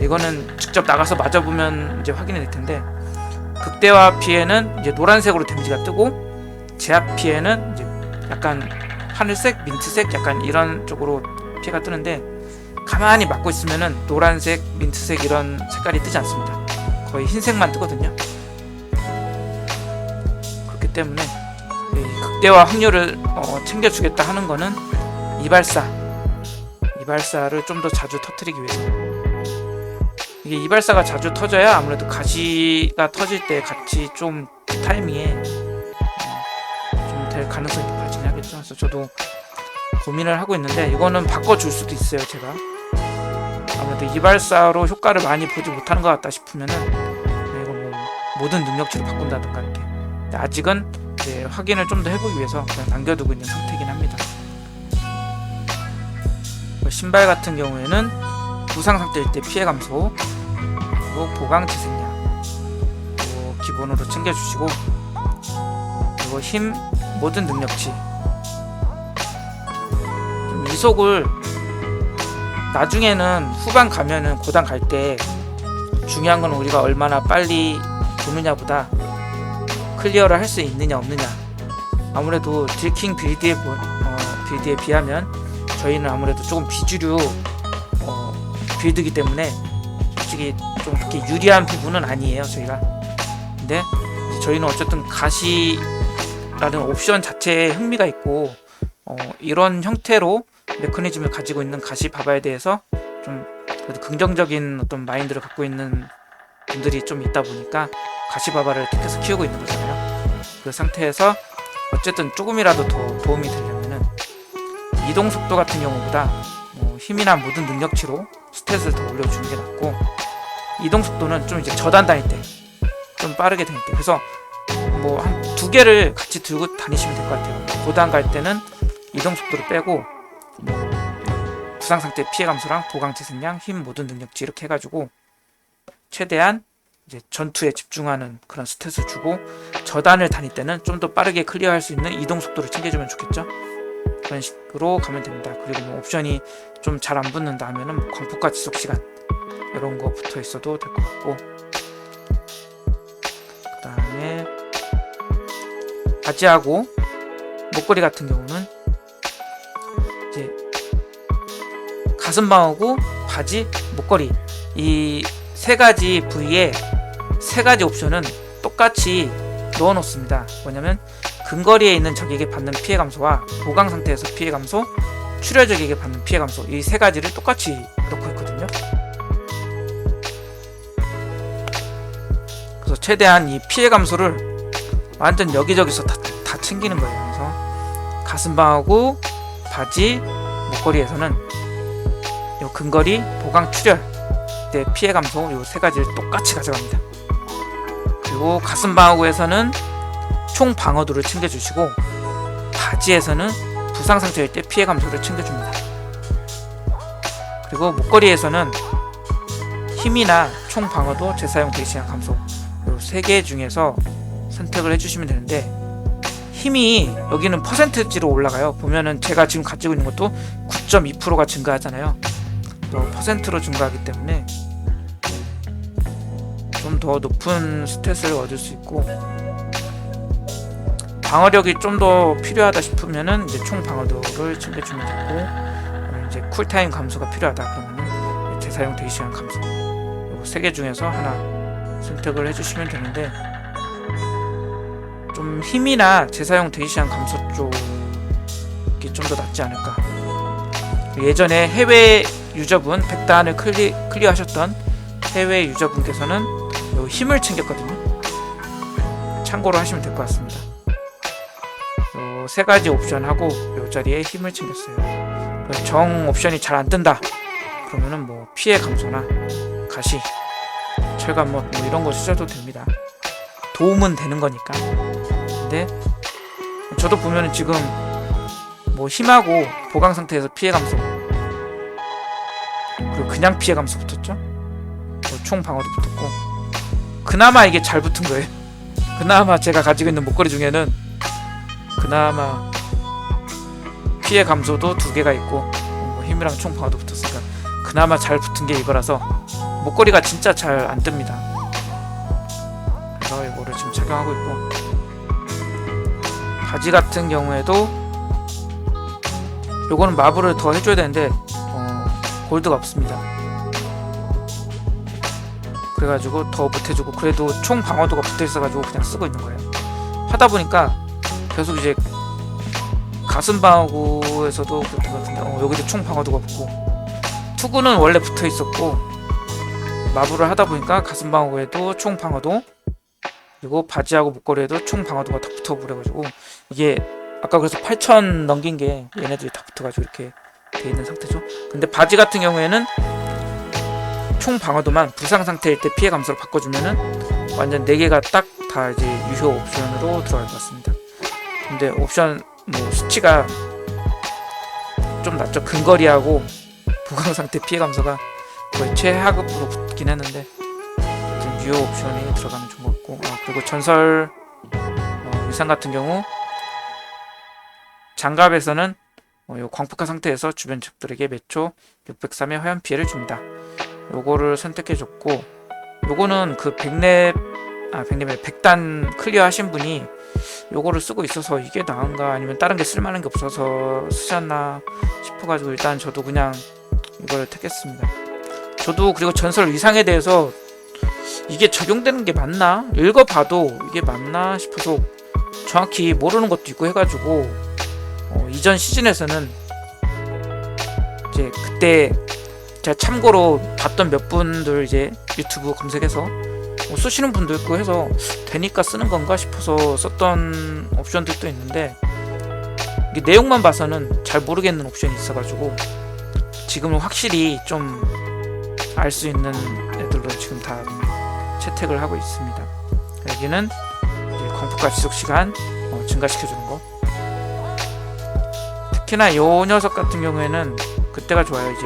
이거는 직접 나가서 맞아보면 이제 확인이 될 텐데, 극대화 피해는 이제 노란색으로 데미지가 뜨고, 제압 피해는 이제 약간 하늘색, 민트색 약간 이런 쪽으로 피해가 뜨는데, 가만히 맞고 있으면은 노란색, 민트색 이런 색깔이 뜨지 않습니다. 거의 흰색만 뜨거든요. 그렇기 때문에 극대화 확률을 챙겨주겠다 하는 거는 이발사를 좀 더 자주 터뜨리기 위해서. 이게 이발사가 자주 터져야 아무래도 가시가 터질 때 같이 좀 타이밍에 좀 될 가능성이 높아지긴 하겠죠. 그래서 저도 고민을 하고 있는데, 이거는 바꿔줄 수도 있어요. 제가 아무래도 이발사로 효과를 많이 보지 못하는 것 같다 싶으면은 이거 뭐 모든 능력치로 바꾼다든가 이렇게. 근데 아직은 이제 확인을 좀 더 해보기 위해서 그냥 남겨두고 있는 상태이긴 합니다. 신발 같은 경우에는 부상 상태일 때 피해 감소, 그리고 보강 지생량 기본으로 챙겨주시고, 그리고 힘, 모든 능력치 지속을 나중에는 후반 가면은 고단 갈 때 중요한 건 우리가 얼마나 빨리 도느냐보다 클리어를 할 수 있느냐 없느냐. 아무래도 딜킹 빌드에 비하면 저희는 아무래도 조금 비주류 빌드이기 때문에 솔직히 좀 그렇게 유리한 부분은 아니에요 저희가. 근데 저희는 어쨌든 가시라는 옵션 자체에 흥미가 있고 이런 형태로 메커니즘을 가지고 있는 가시 바바에 대해서 좀 그래도 긍정적인 어떤 마인드를 갖고 있는 분들이 좀 있다 보니까 가시 바바를 택해서 키우고 있는 거잖아요. 그 상태에서 어쨌든 조금이라도 더 도움이 되려면은 이동 속도 같은 경우보다 힘이나 모든 능력치로 스탯을 더 올려주는 게 낫고, 이동 속도는 좀 이제 저단 다닐 때 좀 빠르게 다닐 때, 그래서 뭐 한 두 개를 같이 들고 다니시면 될 것 같아요. 고단 갈 때는 이동 속도를 빼고 부상 상태 피해 감소랑 보강 재생량, 힘 모든 능력치 이렇게 해가지고 최대한 이제 전투에 집중하는 그런 스탯을 주고, 저단을 다닐 때는 좀 더 빠르게 클리어할 수 있는 이동 속도를 챙겨주면 좋겠죠. 그런 식으로 가면 됩니다. 그리고 뭐 옵션이 좀 잘 안 붙는다 하면은 뭐 광폭과 지속 시간 이런 거 붙어 있어도 될 것 같고, 그 다음에 바지하고 목걸이 같은 경우는 이제 가슴방어구, 바지, 목걸이 이 세 가지 부위에 세 가지 옵션은 똑같이 넣어 놓습니다. 뭐냐면 근거리에 있는 적에게 받는 피해 감소와 보강 상태에서 피해 감소, 출혈 적에게 받는 피해 감소, 이 세 가지를 똑같이 넣고 있거든요. 그래서 최대한 이 피해 감소를 완전 여기저기서 다 챙기는 거예요. 그래서 가슴방어구, 바지, 목걸이에서는 요 근거리, 보강, 출혈 때 피해 감소 요 세 가지를 똑같이 가져갑니다. 그리고 가슴방어구에서는 총 방어도를 챙겨주시고, 바지에서는 부상 상태일 때 피해 감소를 챙겨줍니다. 그리고 목걸이에서는 힘이나 총 방어도, 재사용 대시한 감소 요 세 개 중에서 선택을 해주시면 되는데, 힘이 여기는 퍼센트지로 올라가요. 보면은 제가 지금 가지고 있는 것도 9.2%가 증가하잖아요. 또 퍼센트로 증가하기 때문에 좀 더 높은 스탯을 얻을 수 있고, 방어력이 좀 더 필요하다 싶으면은 이제 총 방어도를 챙겨주면 되고, 이제 쿨타임 감소가 필요하다 그러면은 재사용 대시한 감소 요 세 개 중에서 하나 선택을 해주시면 되는데, 좀 힘이나 재사용 대시한 감소 쪽이 좀 더 낫지 않을까. 예전에 해외 유저분 100단을 클리어 하셨던 해외 유저분께서는 요 힘을 챙겼거든요. 참고로 하시면 될 것 같습니다. 요 세 가지 옵션하고 요 자리에 힘을 챙겼어요. 정 옵션이 잘 안 뜬다 그러면은 뭐 피해 감소나 가시, 철갑 뭐 이런 거 쓰셔도 됩니다. 도움은 되는 거니까. 근데 저도 보면은 지금 뭐 힘하고 보강 상태에서 피해 감소, 그리고 그냥 피해 감소 붙었죠. 뭐 총 방어도 붙었고, 그나마 이게 잘 붙은 거예요. 그나마 제가 가지고 있는 목걸이 중에는 그나마 피해 감소도 두 개가 있고 뭐 힘이랑 총 방어도 붙었으니까 그나마 잘 붙은 게 이거라서 목걸이가 진짜 잘 안 뜹니다. 그래서 이거를 지금 착용하고 있고, 바지 같은 경우에도 요거는 마블을 더 해줘야 되는데 골드가 없습니다. 그래가지고 더 못해주고, 그래도 총 방어도가 붙어있어가지고 그냥 쓰고 있는 거예요. 하다보니까 계속 이제 가슴 방어구에서도 그랬던 것 같은데 여기도 총 방어도가 붙고, 투구는 원래 붙어있었고 마블을 하다보니까 가슴 방어구에도 총 방어도, 그리고 바지하고 목걸이에도 총 방어도가 다 붙어버려가지고, 이게 아까 그래서 8000 넘긴 게 얘네들이 다 붙어가지고 이렇게 돼 있는 상태죠. 근데 바지 같은 경우에는 총 방어도만 부상 상태일 때 피해 감소를 바꿔주면은 완전 4개가 딱 다 이제 유효 옵션으로 들어갈 것 같습니다. 근데 옵션 뭐 수치가 좀 낮죠. 근거리하고 보강 상태 피해 감소가 거의 최하급으로 붙긴 했는데 좀 유효 옵션이 들어가면 좋은 것 같고, 그리고 전설 위상 같은 경우 장갑에서는 요 광폭화 상태에서 주변 적들에게 매초 603의 화염 피해를 줍니다. 요거를 선택해줬고, 요거는 그 100단 클리어 하신 분이 요거를 쓰고 있어서 이게 나은가 아니면 다른 게 쓸만한 게 없어서 쓰셨나 싶어가지고 일단 저도 그냥 이거를 택했습니다. 저도 그리고 전설 위상에 대해서 이게 적용되는 게 맞나? 읽어봐도 이게 맞나 싶어서 정확히 모르는 것도 있고 해가지고 이전 시즌에서는 이제 그때 제가 참고로 봤던 몇 분들 이제 유튜브 검색해서 쓰시는 분도 있고 해서 되니까 쓰는 건가 싶어서 썼던 옵션들도 있는데, 이게 내용만 봐서는 잘 모르겠는 옵션이 있어가지고 지금은 확실히 좀 알 수 있는 애들로 지금 다 채택을 하고 있습니다. 여기는 이제 광폭화 지속시간 증가시켜주는 거. 특히나 요 녀석 같은 경우에는 그때가 좋아요. 이제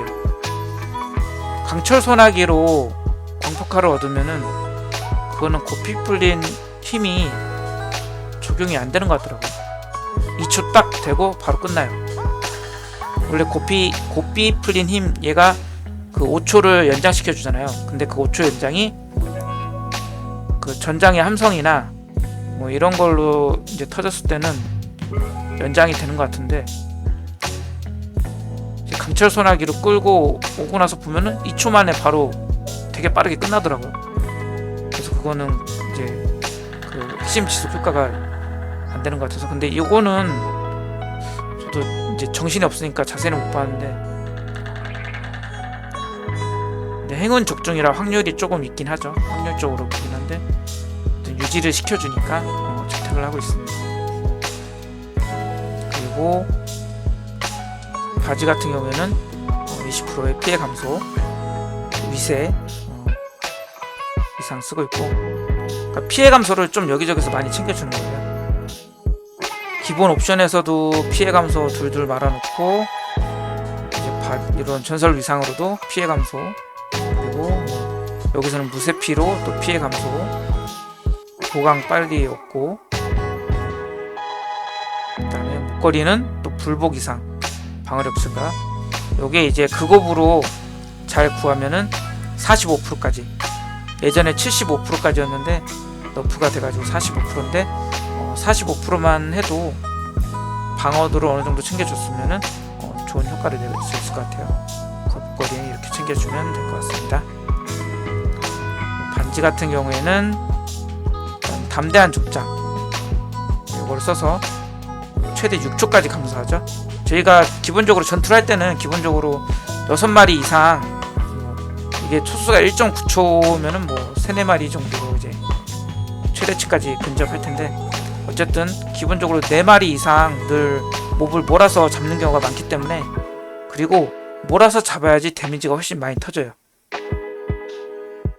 강철 소나기로 광폭화를 얻으면은 그거는 고삐 풀린 힘이 적용이 안 되는 것 같더라고요. 2초 딱 되고 바로 끝나요. 원래 고삐 풀린 힘 얘가 그 5초를 연장시켜 주잖아요. 근데 그 5초 연장이 그 전장의 함성이나 뭐 이런 걸로 이제 터졌을 때는 연장이 되는 것 같은데, 이제 강철 소나기로 끌고 오고 나서 보면은 2초 만에 바로 되게 빠르게 끝나더라고요. 그래서 그거는 이제 그 핵심 지속 효과가 안 되는 것 같아서. 근데 이거는 저도 이제 정신이 없으니까 자세히는 못 봤는데, 행운 적중이라 확률이 조금 있긴 하죠. 확률적으로 그렇긴 한데 유지를 시켜주니까 채택을 하고 있습니다. 그리고 바지 같은 경우에는 20%의 피해 감소, 위세 이상 쓰고 있고, 그러니까 피해 감소를 좀 여기저기서 많이 챙겨주는 거예요. 기본 옵션에서도 피해 감소 둘둘 말아놓고, 이제 이런 전설 위상으로도 피해 감소, 그리고 여기서는 무쇠피로 또 피해 감소, 보강 빨리 얻고, 그 다음에 목걸이는 또 불복 이상 방어력 증가. 요게 이제 극업으로 잘 구하면은 45%까지, 예전에 75%까지였는데 너프가 돼가지고 45%인데 45%만 해도 방어도를 어느 정도 챙겨줬으면은 좋은 효과를 낼 수 있을 것 같아요. 목걸이 이렇게 챙겨주면 될 것 같습니다. 반지 같은 경우에는 담대한 족장 이걸 써서 최대 6초까지 감소하죠. 저희가 기본적으로 전투를 할 때는 기본적으로 6마리 이상, 이게 초수가 1.9초면은 뭐 3, 4마리 정도로 이제 최대치까지 근접할 텐데, 어쨌든 기본적으로 4마리 이상 늘 몹을 몰아서 잡는 경우가 많기 때문에, 그리고 몰아서 잡아야지 데미지가 훨씬 많이 터져요.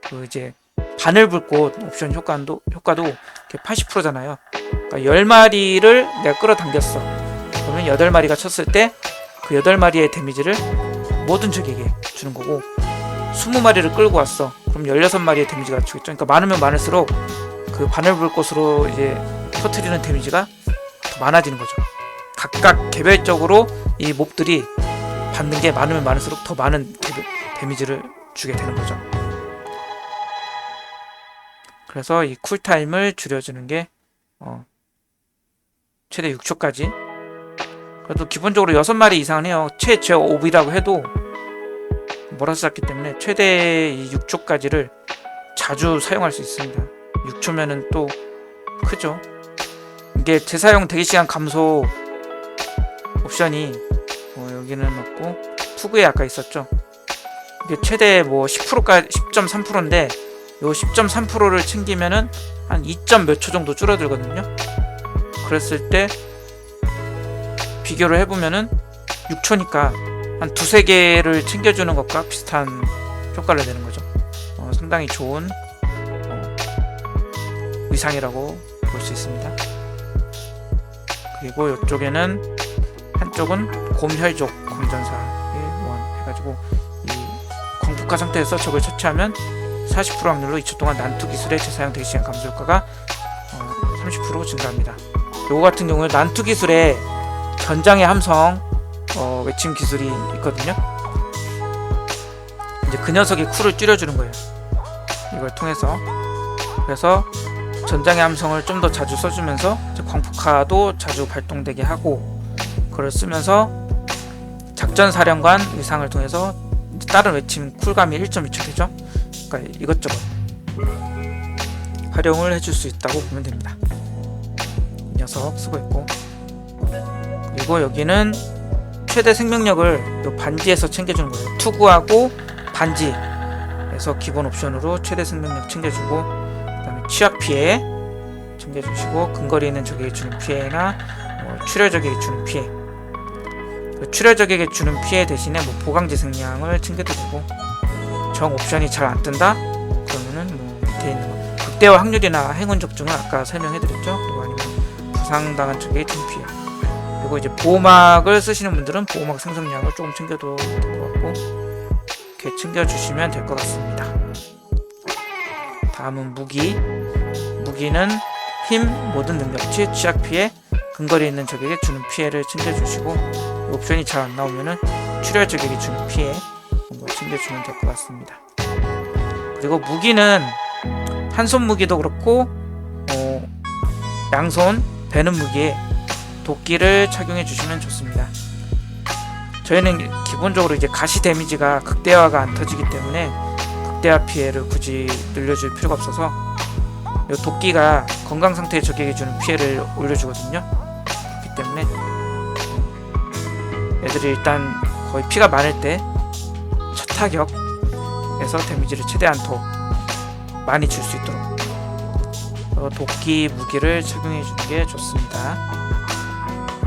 그 이제 바늘불꽃 옵션 효과도 80%잖아요. 그러니까 10마리를 내가 끌어당겼어. 그러면 8마리가 쳤을 때 그 8마리의 데미지를 모든 적에게 주는 거고, 20마리를 끌고 왔어. 그럼 16마리의 데미지가 주겠죠. 그러니까 많으면 많을수록 그 바늘불꽃으로 이제 터트리는 데미지가 더 많아지는 거죠. 각각 개별적으로 이 몹들이 받는 게 많으면 많을수록 더 많은 데미지를 주게 되는 거죠. 그래서 이 쿨타임을 줄여주는 게 최대 6초까지. 그래도 기본적으로 6마리 이상은 해요. 최저 5이라고 해도 몰아서 잡기 때문에 최대 6초까지를 자주 사용할 수 있습니다. 6초면은 또 크죠. 이게 재사용 대기시간 감소 옵션이 여기는 없고, 투구에 아까 있었죠. 이게 최대 뭐 10%까지 10.3%인데 요 10.3%를 챙기면은 한 2. 몇 초 정도 줄어들거든요. 그랬을 때 비교를 해보면은 6초니까 한 2-3개를 챙겨주는 것과 비슷한 효과를 내는 거죠. 상당히 좋은 위상이라고 볼 수 있습니다. 그리고 이쪽에는 한쪽은 곰혈족 검전사의 원 해가지고, 이 광폭화 상태에서 적을 처치하면 40% 확률로 2초 동안 난투 기술의 재사용 대기시간 감소 효과가 30% 증가합니다. 요거 같은 경우에 난투 기술의 전장의 함성 외침 기술이 있거든요. 이제 그 녀석이 쿨을 줄여주는 거예요. 이걸 통해서. 그래서 전장의 함성을 좀 더 자주 써주면서 광폭화도 자주 발동되게 하고, 그걸 쓰면서 작전사령관 의상을 통해서 다른 외침 쿨감이 1.2초 되죠. 그러니까 이것저것 활용을 해줄 수 있다고 보면 됩니다. 이 녀석 쓰고 있고, 그리고 여기는 최대 생명력을 요 반지에서 챙겨주는 거예요. 투구하고 반지에서 기본 옵션으로 최대 생명력 챙겨주고, 그 다음에 취약 피해 챙겨주시고, 근거리 있는 적에게 주는 피해나 출혈 적에게 주는 피해, 출혈 적에게 주는 피해 대신에 보강제 생량을 챙겨도 되고, 정 옵션이 잘 안 뜬다? 그러면은 밑에 있는 거 극대화 확률이나 행운 적중은 아까 설명해드렸죠. 그리고 아니면 부상당한 적에게 주는 피해. 그리고 이제 보호막을 쓰시는 분들은 보호막 생성량을 조금 챙겨도 될 것 같고, 이렇게 챙겨주시면 될 것 같습니다. 다음은 무기는 힘, 모든 능력치, 취약 피해, 근거리 있는 적에게 주는 피해를 챙겨주시고, 옵션이 잘 안 나오면은 출혈 적에게 주는 피해 챙겨주면 될 것 같습니다. 그리고 무기는 한손 무기도 그렇고 양손 베는 무기에 도끼를 착용해 주시면 좋습니다. 저희는 기본적으로 이제 가시 데미지가 극대화가 안 터지기 때문에 극대화 피해를 굳이 늘려줄 필요가 없어서, 이 도끼가 건강 상태의 적에게 주는 피해를 올려주거든요. 그렇기 때문에 애들이 일단 거의 피가 많을 때 첫 타격에서 데미지를 최대한 더 많이 줄 수 있도록 도끼 무기를 착용해 주는 게 좋습니다.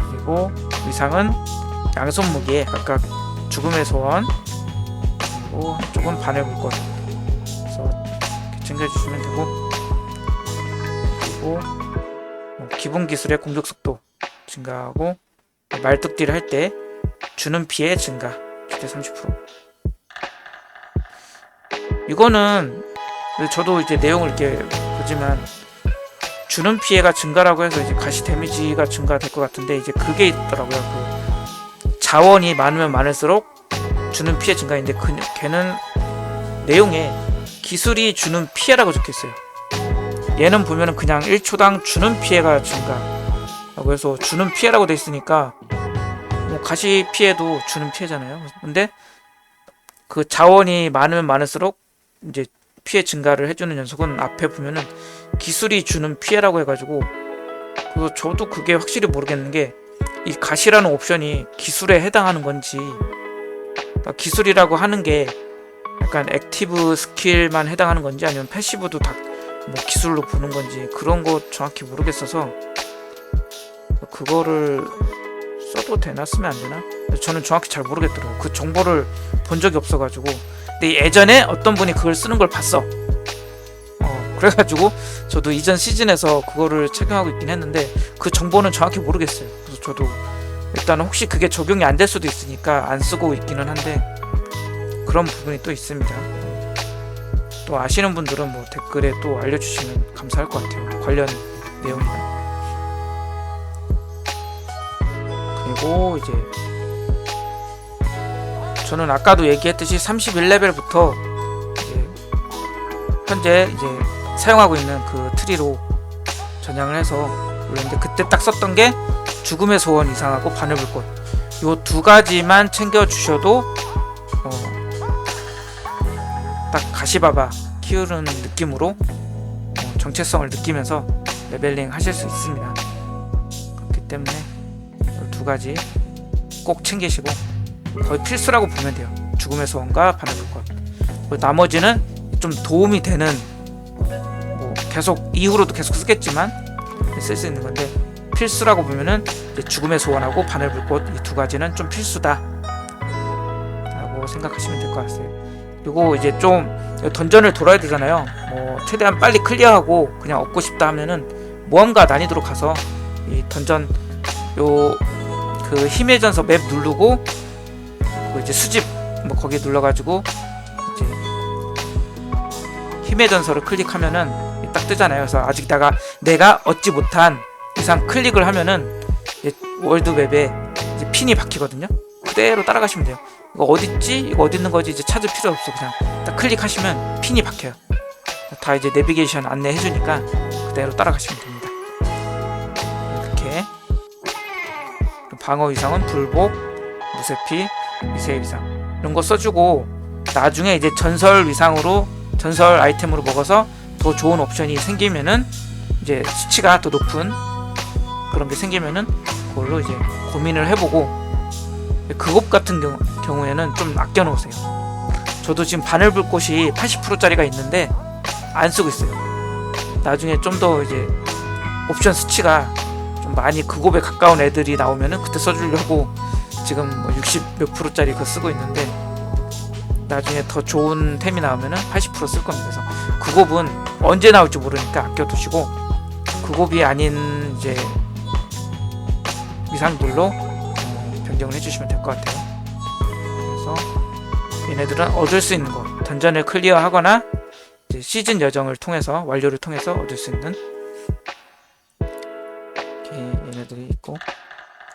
그리고 의상은 양손 무기에 각각 죽음의 소원, 그리고 한쪽은 바늘 물건, 그래서 이렇게 챙겨주시면 되고, 그리고 기본 기술의 공격 속도 증가하고, 말뚝딜을 할 때 주는 피해 증가 최대 30%. 이거는 저도 이제 내용을 이렇게 보지만 주는 피해가 증가라고 해서 이제 가시 데미지가 증가될 것 같은데, 이제 그게 있더라고요. 그 자원이 많으면 많을수록 주는 피해 증가인데, 걔는 내용에 기술이 주는 피해라고 적혀있어요. 얘는 보면은 그냥 1초당 주는 피해가 증가라고 해서 주는 피해라고 돼 있으니까 가시 피해도 주는 피해잖아요. 근데 그 자원이 많으면 많을수록 이제 피해 증가를 해주는 녀석은 앞에 보면은 기술이 주는 피해라고 해가지고, 그래서 저도 그게 확실히 모르겠는 게, 이 가시라는 옵션이 기술에 해당하는 건지, 그러니까 기술이라고 하는 게 약간 액티브 스킬만 해당하는 건지, 아니면 패시브도 다 기술로 보는 건지, 그런 거 정확히 모르겠어서 그거를 써도 되나 쓰면 안 되나? 저는 정확히 잘 모르겠더라고요. 그 정보를 본 적이 없어가지고. 근데 예전에 어떤 분이 그걸 쓰는 걸 봤어. 그래가지고 저도 이전 시즌에서 그거를 착용하고 있긴 했는데, 그 정보는 정확히 모르겠어요. 그래서 저도 일단 혹시 그게 적용이 안 될 수도 있으니까 안 쓰고 있기는 한데, 그런 부분이 또 있습니다. 또 아시는 분들은 댓글에 또 알려주시면 감사할 것 같아요. 관련 내용이나. 그리고 이제 저는 아까도 얘기했듯이 31레벨부터 현재 이제 사용하고 있는 그 트리로 전향을 해서 올렸는데, 그때 딱 썼던 게 죽음의 소원 이상하고 바늘불꽃, 요 두 가지만 챙겨 주셔도 딱 가시바바 키우는 느낌으로 정체성을 느끼면서 레벨링 하실 수 있습니다. 그렇기 때문에 두 가지 꼭 챙기시고, 거의 필수라고 보면 돼요. 죽음의 소원과 바늘불꽃. 나머지는 좀 도움이 되는, 계속 이후로도 계속 쓰겠지만 쓸 수 있는 건데, 필수라고 보면은 이제 죽음의 소원하고 바늘불꽃, 이 두 가지는 좀 필수다 라고 생각하시면 될 것 같아요. 그리고 이제 좀 던전을 돌아야 되잖아요. 최대한 빨리 클리어하고 그냥 얻고 싶다 하면은 모험가 난이도로 가서 이 던전 그 힘의 전서 맵 누르고, 이제 수집 거기 눌러가지고 이제 힘의 전서를 클릭하면은 딱 뜨잖아요. 그래서 아직 내가 얻지 못한 이상 클릭을 하면은 월드맵에 이제 핀이 박히거든요. 그대로 따라가시면 돼요. 이거 어딨지? 이거 어디 있는 거지? 이제 찾을 필요 없어. 그냥 딱 클릭하시면 핀이 박혀요. 다 이제 내비게이션 안내해주니까 그대로 따라가시면 됩니다. 이렇게 방어 위상은 불복, 무쇠피, 위세 위상 이런 거 써주고, 나중에 이제 전설 위상으로 전설 아이템으로 먹어서 더 좋은 옵션이 생기면은, 이제 수치가 더 높은 그런 게 생기면은 그걸로 이제 고민을 해보고, 그것 같은 경우에는 좀 아껴 놓으세요. 저도 지금 바늘불꽃이 80%짜리가 있는데 안 쓰고 있어요. 나중에 좀 더 이제 옵션 수치가 좀 많이 극옵에 가까운 애들이 나오면은 그때 써주려고 지금 뭐 60 몇 프로짜리 그거 쓰고 있는데, 나중에 더 좋은 템이 나오면은 80% 쓸 겁니다. 그래서 극옵은 언제 나올지 모르니까 아껴두시고, 극옵이 아닌 이제 위상들로 변경을 해주시면 될 것 같아요. 그래서 얘네들은 얻을 수 있는 거, 던전을 클리어하거나 이제 시즌 여정을 통해서, 완료를 통해서 얻을 수 있는 얘네들이 있고,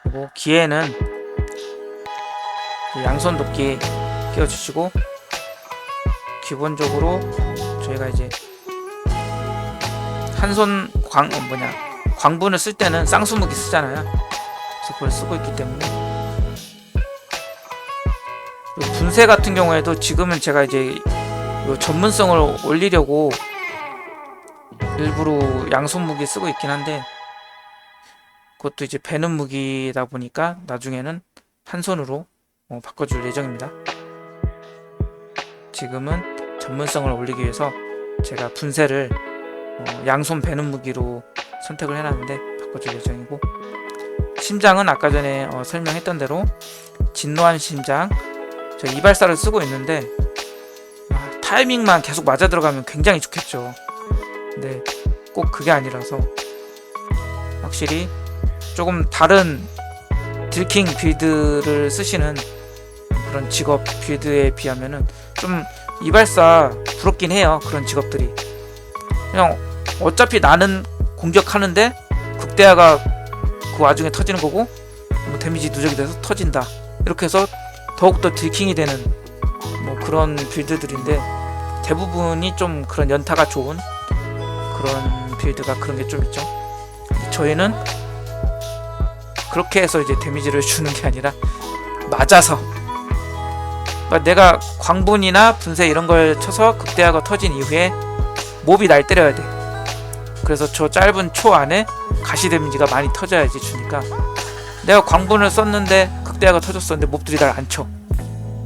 그리고 기에는 양손 도끼 끼워주시고, 기본적으로 저희가 이제 한손 광분을 쓸 때는 쌍수무기 쓰잖아요. 그래서 그걸 쓰고 있기 때문에. 분쇄 같은 경우에도 지금은 제가 이제 전문성을 올리려고 일부러 양손 무기 쓰고 있긴 한데, 그것도 이제 베는 무기다 보니까 나중에는 한 손으로 바꿔줄 예정입니다. 지금은 전문성을 올리기 위해서 제가 분쇄를 양손 베는 무기로 선택을 해놨는데 바꿔줄 예정이고, 심장은 아까 전에 설명했던 대로 진노한 심장, 저 이발사를 쓰고 있는데 타이밍만 계속 맞아 들어가면 굉장히 좋겠죠. 근데 꼭 그게 아니라서 확실히 조금 다른 딜킹 빌드를 쓰시는 그런 직업 빌드에 비하면은 좀 이발사 부럽긴 해요. 그런 직업들이 그냥 어차피 나는 공격하는데 극대화가 그 와중에 터지는 거고, 뭐 데미지 누적이 돼서 터진다, 이렇게 해서 더욱더 딜킹이 되는 뭐 그런 빌드들인데, 대부분이 좀 그런 연타가 좋은 그런 빌드가 그런 게 좀 있죠. 저희는 그렇게 해서 이제 데미지를 주는 게 아니라 맞아서, 그러니까 내가 광분이나 분쇄 이런 걸 쳐서 극대화가 터진 이후에 몹이 날 때려야 돼. 그래서 저 짧은 초 안에 가시 데미지가 많이 터져야지 주니까, 내가 광분을 썼는데 극대화가 터졌었는데 몹들이 날 안 쳐.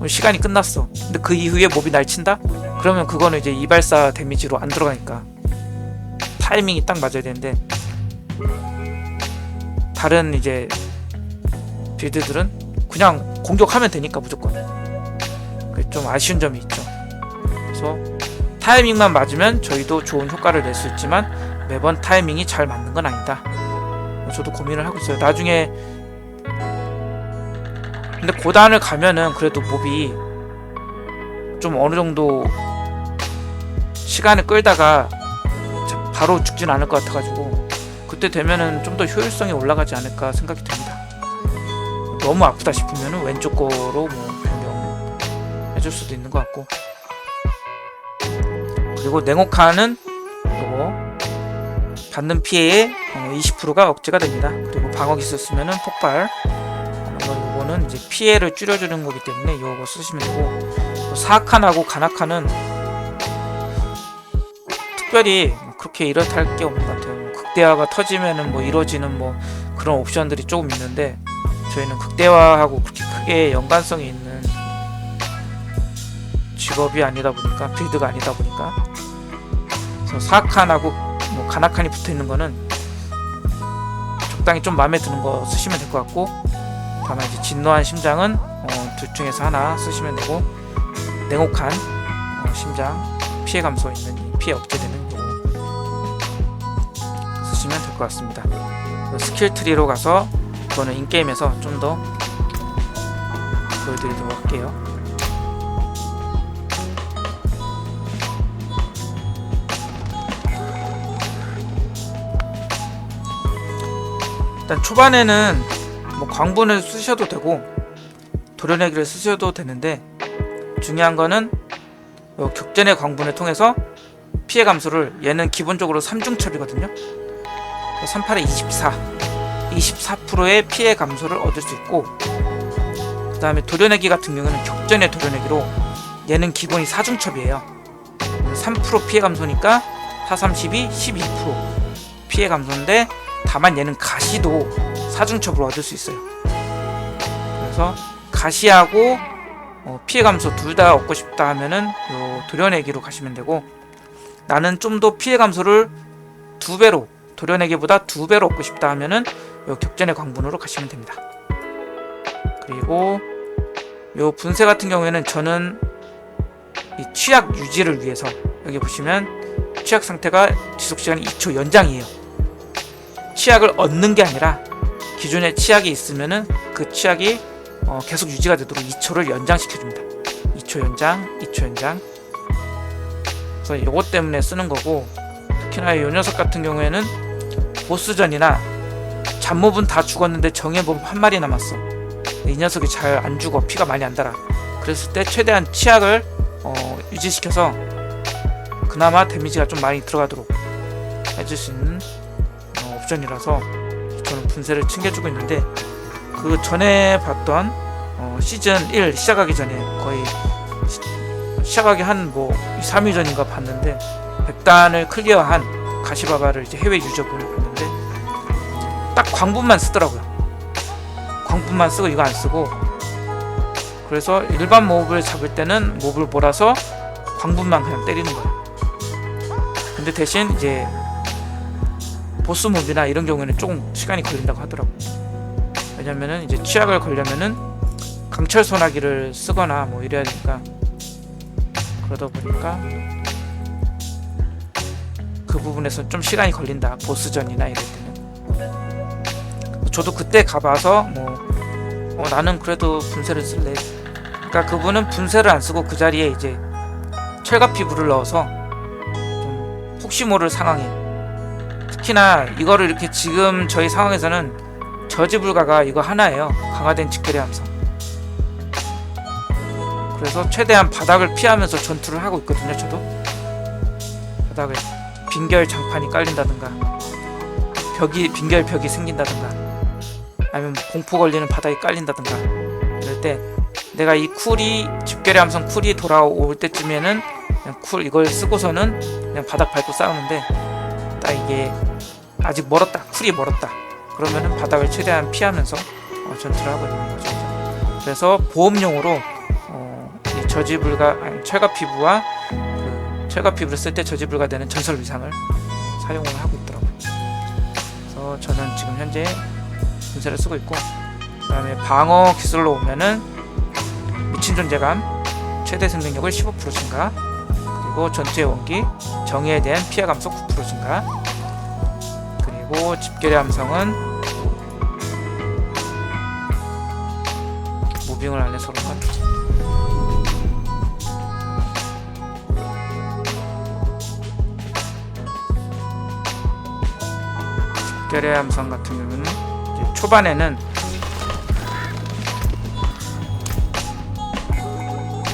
시간이 끝났어. 근데 그 이후에 몹이 날 친다? 그러면 그거는 이제 이발사 데미지로 안 들어가니까 타이밍이 딱 맞아야 되는데, 다른 이제 빌드들은 그냥 공격하면 되니까 무조건. 그게 좀 아쉬운 점이 있죠. 그래서 타이밍만 맞으면 저희도 좋은 효과를 낼 수 있지만 매번 타이밍이 잘 맞는 건 아니다. 저도 고민을 하고 있어요. 나중에 근데 고단을 가면은 그래도 몹이 좀 어느 정도 시간을 끌다가 바로 죽진 않을 것 같아가지고, 그때 되면은 좀 더 효율성이 올라가지 않을까 생각이 듭니다. 너무 아프다 싶으면은 왼쪽 거로 뭐 변경해줄 수도 있는 것 같고, 그리고 냉혹한은 요거 받는 피해의 20%가 억제가 됩니다. 그리고 방어 기술 쓰면은 폭발, 요거는 이제 피해를 줄여주는 거기 때문에 요거 쓰시면 되고, 사악한하고 간악한은 특별히 그렇게 이렇다 할 게 없는 것 같아요. 극대화가 터지면은 뭐 이루어지는 뭐 그런 옵션들이 조금 있는데, 저희는 극대화하고 그렇게 크게 연관성이 있는 직업이 아니다 보니까, 빌드가 아니다 보니까, 그래서 사악한하고 뭐 간악한이 붙어 있는 거는 적당히 좀 마음에 드는 거 쓰시면 될 것 같고, 다만 이제 진노한 심장은 둘 중에서 하나 쓰시면 되고, 냉혹한 심장 피해 감소 있는 피해 억제되는 거 쓰시면 될 것 같습니다. 스킬 트리로 가서 그거는 인게임에서 좀 더 보여드리도록 할게요. 일단 초반에는 뭐 광분을 쓰셔도 되고 도려내기를 쓰셔도 되는데, 중요한 거는 요 격전의 광분을 통해서 피해 감소를, 얘는 기본적으로 3중 처리거든요. 38에 24%의 피해 감소를 얻을 수 있고, 그 다음에 도려내기 같은 경우는 격전의 도려내기로 얘는 기본이 4중 첩이에요. 3% 피해 감소니까 4, 32, 12% 피해 감소인데, 다만 얘는 가시도 4중 첩으로 얻을 수 있어요. 그래서 가시하고 피해 감소 둘 다 얻고 싶다 하면은 요 도려내기로 가시면 되고, 나는 좀 더 피해 감소를 2배로, 도려내기보다 2배로 얻고 싶다 하면은 요 격전의 광분으로 가시면 됩니다. 그리고 요 분쇄 같은 경우에는 저는 이 취약 유지를 위해서, 여기 보시면 취약 상태가 지속시간이 2초 연장이에요. 취약을 얻는 게 아니라 기존에 취약이 있으면은 그 취약이 계속 유지가 되도록 2초를 연장시켜줍니다. 2초 연장, 2초 연장. 그래서 요것 때문에 쓰는 거고, 특히나 요 녀석 같은 경우에는 보스전이나 잡몹은 다 죽었는데 정예몹 한 마리 남았어. 이 녀석이 잘 안 죽어, 피가 많이 안 달아. 그랬을 때 최대한 취약을 유지시켜서 그나마 데미지가 좀 많이 들어가도록 해줄 수 있는 옵션이라서 저는 분쇄를 챙겨주고 있는데, 그 전에 봤던 시즌 1 시작하기 전에, 거의 시작하기 한 2, 3일 전인가 봤는데, 100단을 클리어한 가시바바를 이제 해외 유저분을 봤는데 딱 광분만 쓰더라고요. 광분만 쓰고 이거 안 쓰고, 그래서 일반 몹을 잡을 때는 몹을 몰아서 광분만 그냥 때리는 거예요. 근데 대신 이제 보스 몹이나 이런 경우에는 조금 시간이 걸린다고 하더라고요. 왜냐면은 이제 취약을 걸려면은 강철 소나기를 쓰거나 뭐 이래야 되니까, 그러다 보니까 그 부분에서 좀 시간이 걸린다, 보스전이나 이럴 때는. 저도 그때 가봐서 나는 그래도 분쇄를 쓸래. 그러니까 그분은 분쇄를 안 쓰고 그 자리에 이제 철갑 피부를 넣어서 좀 혹시 모를 상황에, 특히나 이거를 이렇게 지금 저희 상황에서는 저지불가가 이거 하나예요. 강화된 직결의 함성. 그래서 최대한 바닥을 피하면서 전투를 하고 있거든요. 저도 바닥을, 빙결 장판이 깔린다든가, 빙결 벽이 생긴다든가, 아니면 공포 걸리는 바닥이 깔린다든가, 이럴 때 내가 이 쿨이, 집결의 함성 쿨이 돌아올 때쯤에는 그냥 이걸 쓰고서는 그냥 바닥 밟고 싸우는데, 딱 이게 아직 멀었다, 쿨이 멀었다, 그러면은 바닥을 최대한 피하면서 전투를 하고 있는 거죠. 그래서 보험용으로 이 저지불가, 철갑 피부와 철갑 피부를 쓸 때 저지불가 되는 전설 위상을 사용을 하고 있더라고요. 그래서 저는 지금 현재 분쇄를 쓰고 있고, 그 다음에 방어 기술로 오면은 미친 존재감, 최대 생명력을 15% 증가, 그리고 전투의 원기, 정의에 대한 피해 감소 9% 증가, 그리고 집결의 함성은 무빙을 안해서로만 집결의 함성 같은 경우는 이제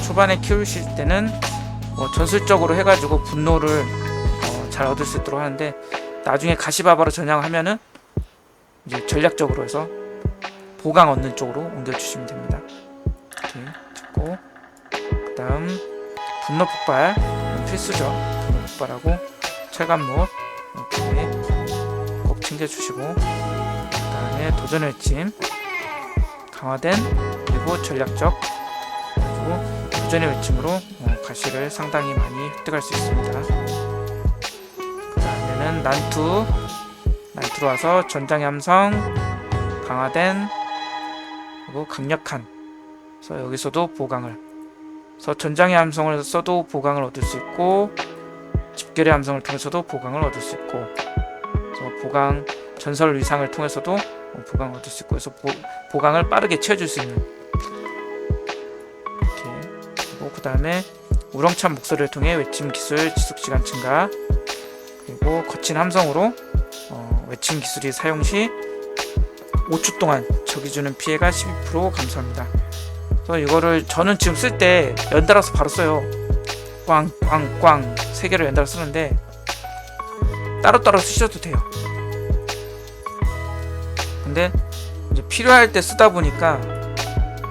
초반에 키우실 때는 전술적으로 해가지고 분노를 잘 얻을 수 있도록 하는데, 나중에 가시바바로 전향하면은 이제 전략적으로 해서 보강 얻는 쪽으로 옮겨주시면 됩니다. 이렇게 됐고, 그 다음 분노 폭발 필수죠. 분노 폭발하고 철갑못 이렇게 꼭 챙겨주시고, 그 다음에 도전 외침 강화된, 그리고 전략적, 그리고 도전의 외침으로 가시를 상당히 많이 획득할 수 있습니다. 그 다음에는 난투로 와서 전장의 함성 강화된, 그리고 강력한, 그래서 여기서도 보강을, 그래서 전장의 함성을 써도 보강을 얻을 수 있고, 집결의 함성을 통해서도 보강을 얻을 수 있고, 그래서 보강 전설 위상을 통해서도 보강을 얻을 수 있고, 그래서 보강을 빠르게 채워줄 수 있는, 이렇게. 그리고 그 다음에 우렁찬 목소리를 통해 외침 기술 지속시간 증가, 그리고 거친 함성으로 외침 기술이 사용 시 5초 동안 적이 주는 피해가 12% 감소합니다. 그래서 이거를 저는 지금 쓸 때 연달아서 바로 써요. 꽝꽝꽝 3개를 연달아 쓰는데 따로따로 쓰셔도 돼요. 근데 이제 필요할 때 쓰다 보니까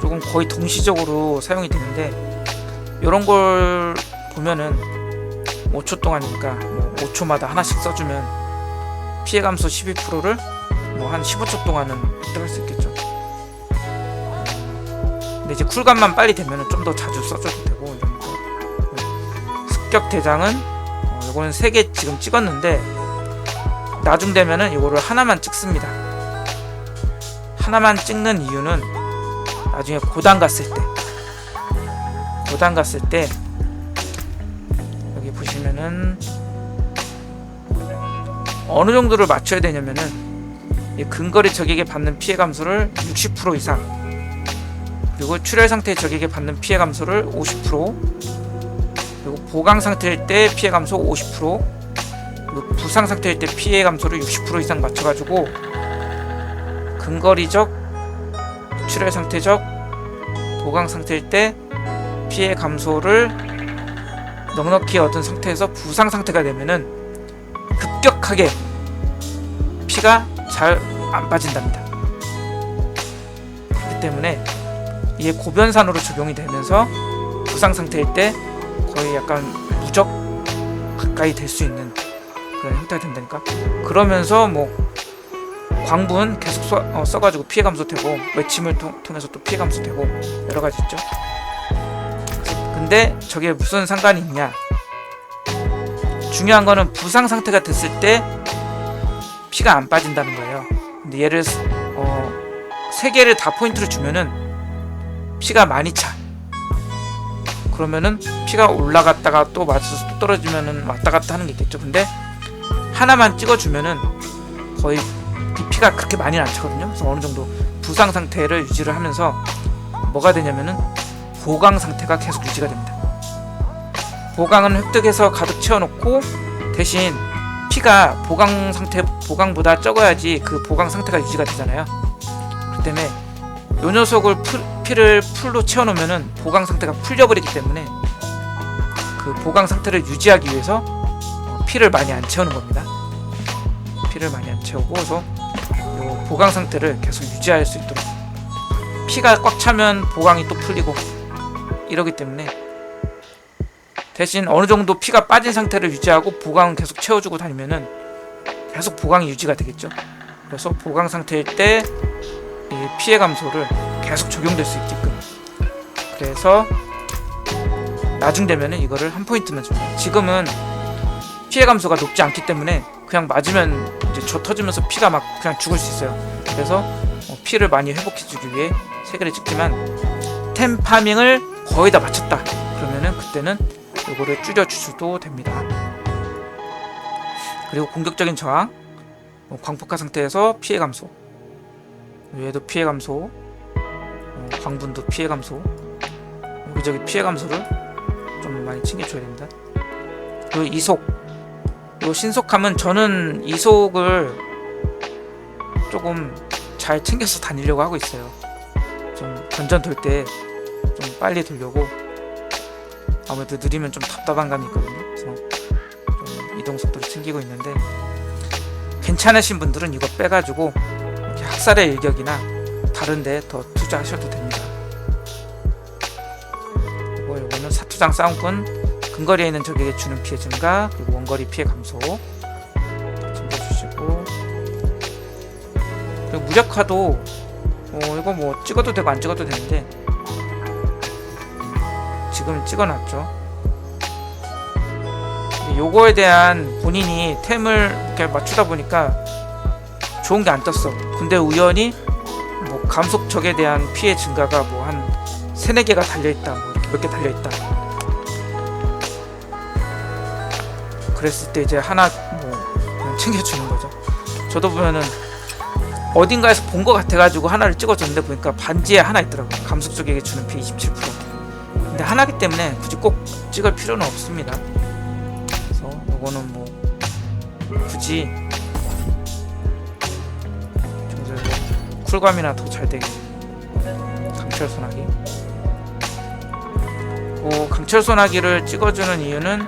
조금 거의 동시적으로 사용이 되는데, 이런 걸 보면은 5초 동안이니까 뭐 5초마다 하나씩 써주면 피해 감소 12%를 뭐 한 15초 동안은 획득할 수 있겠죠. 근데 이제 쿨감만 빨리 되면은 좀 더 자주 써줘도 되고 이러니까. 습격 대장은 요거는 3개 지금 찍었는데, 나중 되면은 요거를 하나만 찍습니다. 하나만 찍는 이유는 나중에 고단 갔을 때 여기 보시면은 어느 정도를 맞춰야 되냐면은 이 근거리 적에게 받는 피해 감소를 60% 이상, 그리고 출혈 상태 적에게 받는 피해 감소를 50%, 그리고 보강 상태일 때 피해 감소 50%, 그리고 부상 상태일 때 피해 감소를 60% 이상 맞춰가지고 근거리적, 출혈 상태적, 보강 상태일 때 피해 감소를 넉넉히 얻은 상태에서 부상 상태가 되면은 급격하게 피가 잘 안 빠진답니다. 그렇기 때문에 이게 고변산으로 적용이 되면서 부상 상태일 때 거의 약간 무적 가까이 될 수 있는 그런 형태가 된다니까. 그러면서 뭐 광분 계속 써가지고 피해 감소되고, 외침을 통해서 또 피해 감소되고 여러가지 있죠. 근데 저게 무슨 상관이 있냐, 중요한 거는 부상 상태가 됐을 때 피가 안 빠진다는 거예요. 근데 얘를 3개를 다 포인트를 주면은 피가 많이 차. 그러면은 피가 올라갔다가 또 맞아서 또 떨어지면은 왔다 갔다 하는 게 있겠죠. 근데 하나만 찍어주면은 거의 피가 그렇게 많이는 안 차거든요. 그래서 어느 정도 부상 상태를 유지를 하면서 뭐가 되냐면은 보강 상태가 계속 유지가 됩니다. 보강은 획득해서 가득 채워놓고, 대신 피가 보강보다 적어야지 그 보강 상태가 유지가 되잖아요. 그렇기 때문에 요 녀석을 피를 풀로 채워놓으면은 보강 상태가 풀려버리기 때문에 그 보강 상태를 유지하기 위해서 피를 많이 안 채우는 겁니다. 피를 많이 안 채우고, 그래서 요 보강 상태를 계속 유지할 수 있도록, 피가 꽉 차면 보강이 또 풀리고 이러기 때문에, 대신 어느 정도 피가 빠진 상태를 유지하고 보강은 계속 채워주고 다니면은 계속 보강이 유지가 되겠죠. 그래서 보강 상태일 때 이 피해 감소를 계속 적용될 수 있게끔, 그래서 나중 되면은 이거를 한 포인트만 줍니다. 지금은 피해 감소가 높지 않기 때문에 그냥 맞으면 이제 조 터지면서 피가 막 그냥 죽을 수 있어요. 그래서 피를 많이 회복해주기 위해 3개를 찍지만, 템 파밍을 거의 다 마쳤다 그러면은 그때는 요거를 줄여주셔도 됩니다. 그리고 공격적인 저항, 광폭화 상태에서 피해 감소, 얘도 피해 감소, 광분도 피해 감소, 여기저기 피해 감소를 좀 많이 챙겨줘야 됩니다. 그리고 이속, 요 신속함은 저는 이속을 조금 잘 챙겨서 다니려고 하고 있어요. 좀 전전 돌 때 좀 빨리 돌려고. 아무래도 느리면 좀 답답한 감이 있거든요. 그래서 좀 이동 속도를 챙기고 있는데, 괜찮으신 분들은 이거 빼가지고 이렇게 학살의 일격이나 다른데 더 투자하셔도 됩니다. 그리고 이거는 사투장 싸움꾼, 근거리에 있는 적에게 주는 피해 증가, 그리고 원거리 피해 감소 챙겨주시고, 그리고 무력화도 이거 뭐 찍어도 되고 안 찍어도 되는데 지금 찍어놨죠. 요거에 대한 본인이 템을 이렇게 맞추다 보니까 좋은 게 안 떴어. 근데 우연히 뭐 감속 적에 대한 피해 증가가 뭐 한 3-4개가 달려있다, 뭐 이렇게 몇 개 달려있다, 그랬을 때 이제 하나 뭐 그냥 챙겨주는 거죠. 저도 보면은 어딘가에서 본 거 같아가지고 하나를 찍어줬는데 보니까 반지에 하나 있더라고요. 감속 적에게 주는 피해 27%. 근데 하나기 때문에 굳이 꼭 찍을 필요는 없습니다. 그래서 이거는 뭐 굳이 쿨감이나 더 잘 되게 강철 소나기 그리고 강철 소나기를 찍어주는 이유는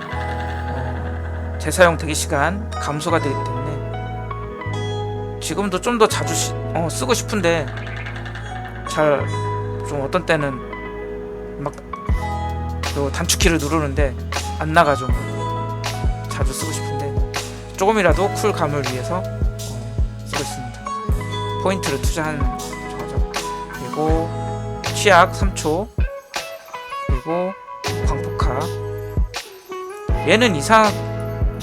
재사용 대기시간 감소가 되기 때문에 지금도 좀 더 자주 쓰고 싶은데 잘 좀 어떤 때는 막 단축키를 누르는데 안 나가죠. 자주 쓰고 싶은데 조금이라도 쿨감을 위해서 쓰고 있습니다. 포인트를 투자한 저거죠. 그리고 취약 3초, 그리고 광폭화. 얘는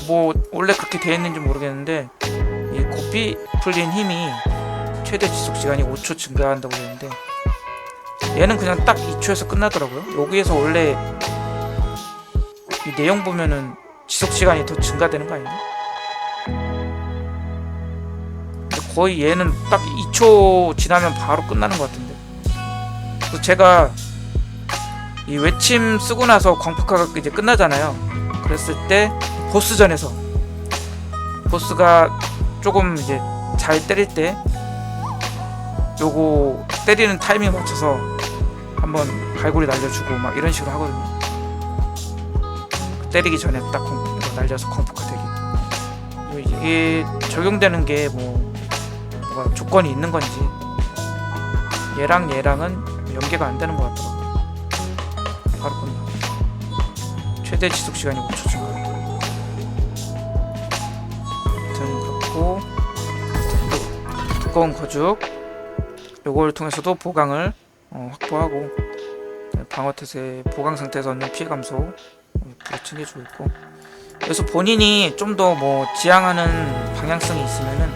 뭐 원래 그렇게 되어 있는지 모르겠는데 이 고삐 풀린 힘이 최대 지속 시간이 5초 증가한다고 되는데 얘는 그냥 딱 2초에서 끝나더라고요. 여기에서 원래 이 내용 보면은 지속 시간이 더 증가되는 거 아닌가? 거의 얘는 딱 2초 지나면 바로 끝나는 것 같은데. 그래서 제가 이 외침 쓰고 나서 광폭화가 이제 끝나잖아요. 그랬을 때 보스전에서 보스가 조금 이제 잘 때릴 때 요거 때리는 타이밍에 맞춰서 한번 갈고리 날려주고 막 이런 식으로 하거든요. 때리기 전에 딱 날려서 광폭화 되기. 이게 적용되는 게 뭐가 조건이 있는 건지 얘랑은 연계가 안 되는 것 같더라고요. 바로 끝나. 최대 지속 시간이 5초 증가. 아무튼 그렇고 두꺼운 거죽 요걸 통해서도 보강을 확보하고 방어태세 보강 상태에서 얻는 피해 감소 챙겨주고 있고. 그래서 본인이 좀 더 지향하는 방향성이 있으면은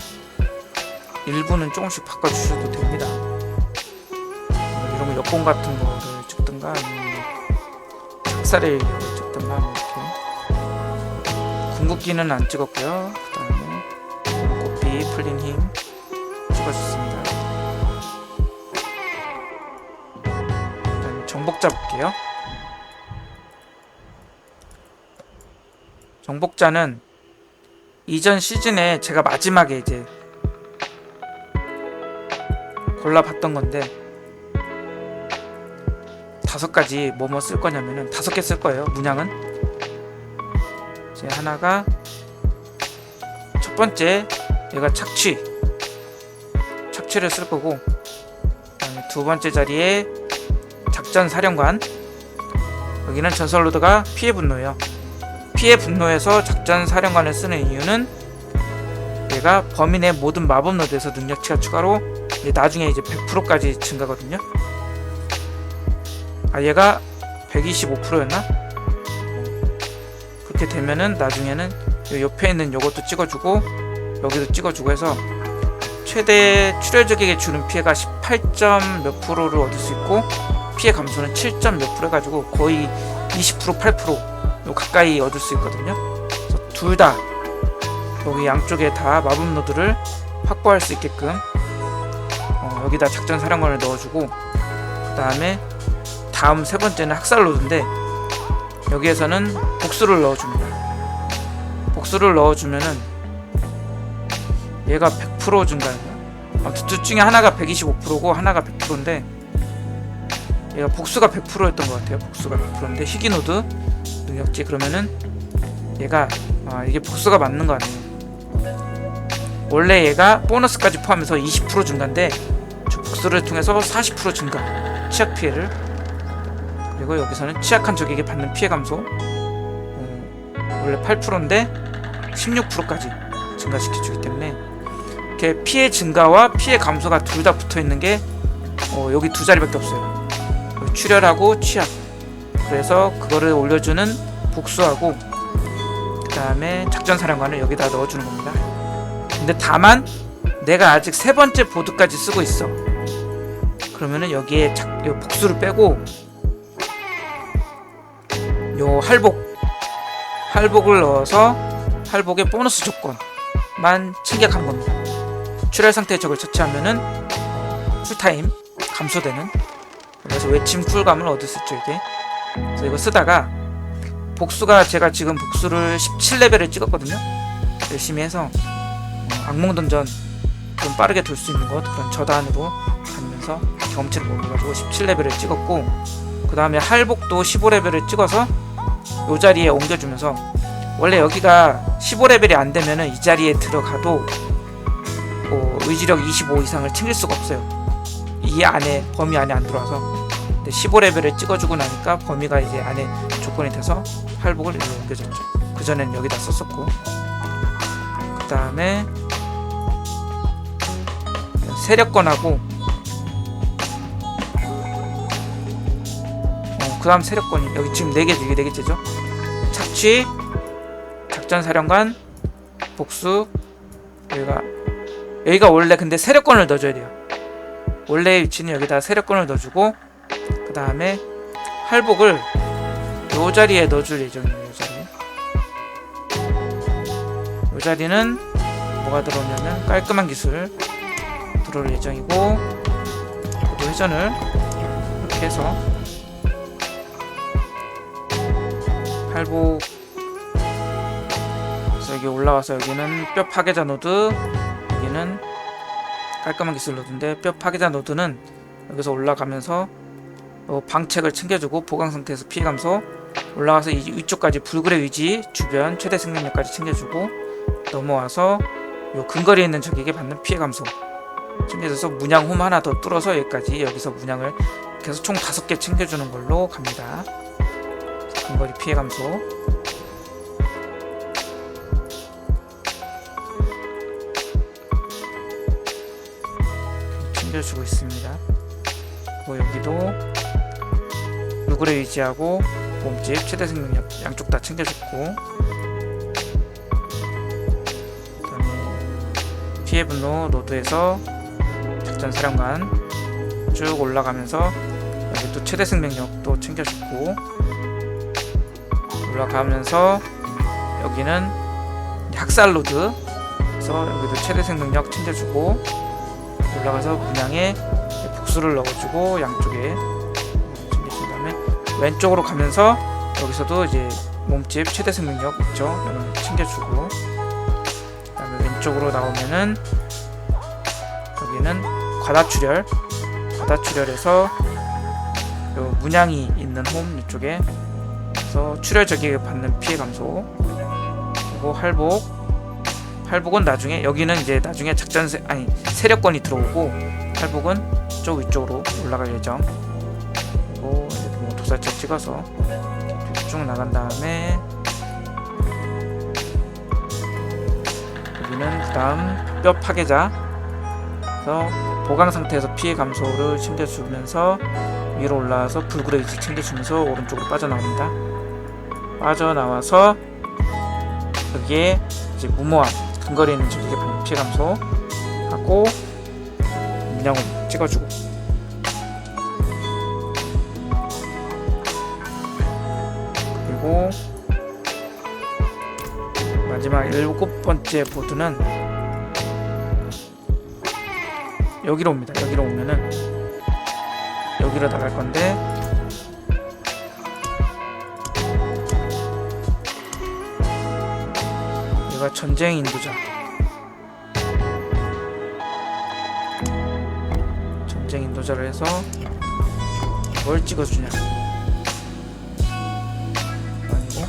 일부는 조금씩 바꿔주셔도 됩니다. 이런 거 역공 같은 거를 찍든가 아니면 학살의 찍든가 이렇게. 궁극기는 안 찍었고요. 그 다음에 고삐 풀린 힘 찍어줬습니다. 그 다음에 정복자 볼게요. 정복자는 이전 시즌에 제가 마지막에 이제 골라봤던 건데 5가지 뭐뭐 쓸 거냐면은 5개 쓸 거예요. 문양은 이제 하나가 첫 번째 얘가 착취를 쓸 거고, 그다음에 두 번째 자리에 작전 사령관, 여기는 전설로드가 피해 분노예요. 피해 분노에서 작전 사령관을 쓰는 이유는 얘가 범위 내 모든 마법 노드에서 능력치가 추가로 나중에 이제 100%까지 증가거든요. 얘가 125%였나? 그렇게 되면은 나중에는 옆에 있는 요것도 찍어주고 여기도 찍어주고 해서 최대 출혈적에게 주는 피해가 18점 몇 프로를 얻을 수 있고 피해 감소는 7점 몇 프로 해가지고 거의 20% 8% 가까이 얻을 수 있거든요. 그래서 둘 다 여기 양쪽에 다 마법 노드를 확보할 수 있게끔 여기다 작전 사령관을 넣어주고, 그 다음에 다음 세 번째는 학살 노드인데 여기에서는 복수를 넣어줍니다. 복수를 넣어주면은 얘가 100% 증가해요. 둘 중에 하나가 125%고 하나가 100%인데 얘가 복수가 100%였던 것 같아요. 복수가 100%인데 희귀 노드 능력치. 그러면은 얘가 이게 복수가 맞는 거 아니에요. 원래 얘가 보너스까지 포함해서 20% 증가인데 저 복수를 통해서 40% 증가 치약 피해를, 그리고 여기서는 취약한 적에게 받는 피해 감소 원래 8%인데 16%까지 증가시켜주기 때문에 이렇게 피해 증가와 피해 감소가 둘 다 붙어있는 게 여기 두 자리밖에 없어요. 출혈하고 취약. 그래서 그거를 올려주는 복수하고 그 다음에 작전사령관을 여기다 넣어주는 겁니다. 근데 다만 내가 아직 세 번째 보드까지 쓰고 있어. 그러면은 여기에 복수를 빼고 요 할복을 넣어서 할복의 보너스 조건만 챙겨간 겁니다. 출혈 상태의 적을 처치하면은 쿨타임 감소되는, 그래서 외침 쿨감을 얻을 수 있죠. 이게 그래서 이거 쓰다가 복수가 제가 지금 복수를 17레벨을 찍었거든요. 열심히 해서 악몽 던전 좀 빠르게 돌 수 있는 것 그런 저단으로 다니면서 경험치를 먹어가지고 17레벨을 찍었고, 그 다음에 할복도 15레벨을 찍어서 이 자리에 옮겨주면서, 원래 여기가 15레벨이 안 되면은 이 자리에 들어가도 의지력 25 이상을 챙길 수가 없어요. 이 안에, 범위 안에 안 들어와서. 근데 15레벨을 찍어주고 나니까 범위가 이제 안에 조건이 돼서 할복을 여기로 옮겨줬죠. 그전엔 여기다 썼었고. 그 다음에 세력권하고, 그 다음 세력권이 여기 지금 4개, 이게 4개째죠. 착취, 작전사령관, 복수. 여기가 원래 근데 세력권을 넣어줘야 돼요. 원래 위치는 여기다 세력권을 넣어주고, 그 다음에 할복을 요 자리에 넣어줄 예정이에요. 요 자리에. 요 자리는 뭐가 들어오냐면 깔끔한 기술 들어올 예정이고, 또 회전을 이렇게 해서 할복, 그래서 여기 올라와서 여기는 뼈 파괴자 노드, 여기는 깔끔한 기술 노드인데, 뼈 파괴자 노드는 여기서 올라가면서 방책을 챙겨주고 보강 상태에서 피해 감소, 올라가서 이 위쪽까지 불굴의 위지 주변 최대 생명력까지 챙겨주고, 넘어와서 요 근거리에 있는 적에게 받는 피해 감소 챙겨줘서 문양 홈 하나 더 뚫어서 여기까지, 여기서 문양을 계속 총 5개 챙겨주는 걸로 갑니다. 근거리 피해 감소. 챙겨주고 있습니다. 여기도 얼굴에 위치하고 몸집 최대 생명력 양쪽 다 챙겨줬고, 그다음에 피해 분노 노드에서 작전사령관 쭉 올라가면서 여기 또 최대 생명력 또 챙겨줬고, 올라가면서 여기는 학살 노드, 그래서 여기도 최대 생명력 챙겨주고, 올라가서 문양에 복수를 넣어주고 양쪽에 챙겨준 다음에 왼쪽으로 가면서 여기서도 이제 몸집 최대 생명력 있죠, 이런 챙겨주고, 그 다음에 왼쪽으로 나오면은 여기는 과다출혈에서 요 문양이 있는 홈 이쪽에 그래서 출혈 적에게 받는 피해 감소. 그리고 할복은 나중에, 여기는 이제 나중에 세력권이 들어오고, 할복은 쪽 위쪽으로 올라갈 예정. 그리고 도살체 찍어서 쭉 나간 다음에 여기는 그 다음 뼈 파괴자, 그래서 보강 상태에서 피해 감소를 챙겨주면서 위로 올라와서 불굴의 위치 챙겨주면서 오른쪽으로 빠져나옵니다. 빠져나와서 여기에 이제 무모함 근거리에 있는 적에게 받는 피해 감소 하고 문양으로 찍어주고, 그리고 마지막 7번째 보드는 여기로 옵니다. 여기로 오면은 여기로 나갈 건데, 얘가 전쟁 인도자. 전쟁 인도자를 해서 뭘 찍어주냐? 아니고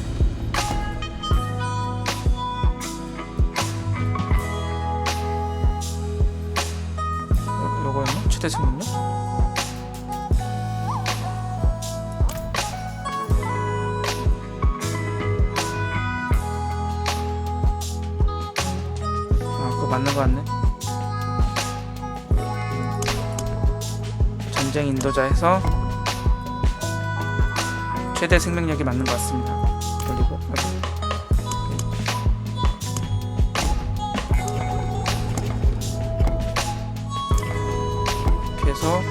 요거는 최대 생명력? 맞는 거 같네. 전쟁 인도자에서 최대 생명력이 맞는 것 같습니다. 그리고 이렇게 해서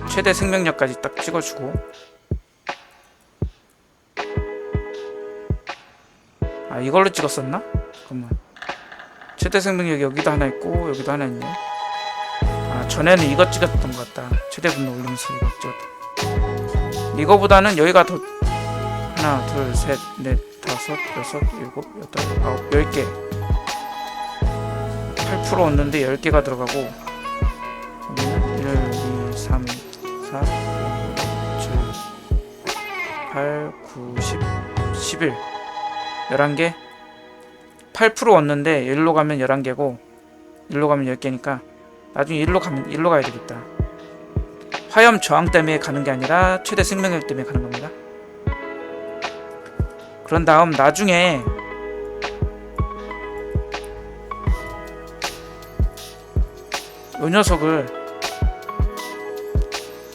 최대 생명력까지 딱 찍어주고, 아 이걸로 찍었었나? 잠깐만. 최대 생명력이 여기도 하나 있고 여기도 하나 있네. 아 전에는 이거 찍었던 것 같다. 최대 분노 올리면서 이거 찍었다. 이거보다는 여기가 더 하나 둘 셋 넷 다섯 여섯 일곱 여덟 아홉 10개 8% 얻는데 10개가 들어가고, 여기는 1, 2, 3, 4, 5, 6, 7, 11 11개 8% 얻는데 일로 가면 11개고 일로 가면 10개니까 나중에 일로 가야 되겠다. 화염 저항 때문에 가는 게 아니라 최대 생명력 때문에 가는 겁니다. 그런 다음 나중에 요 녀석을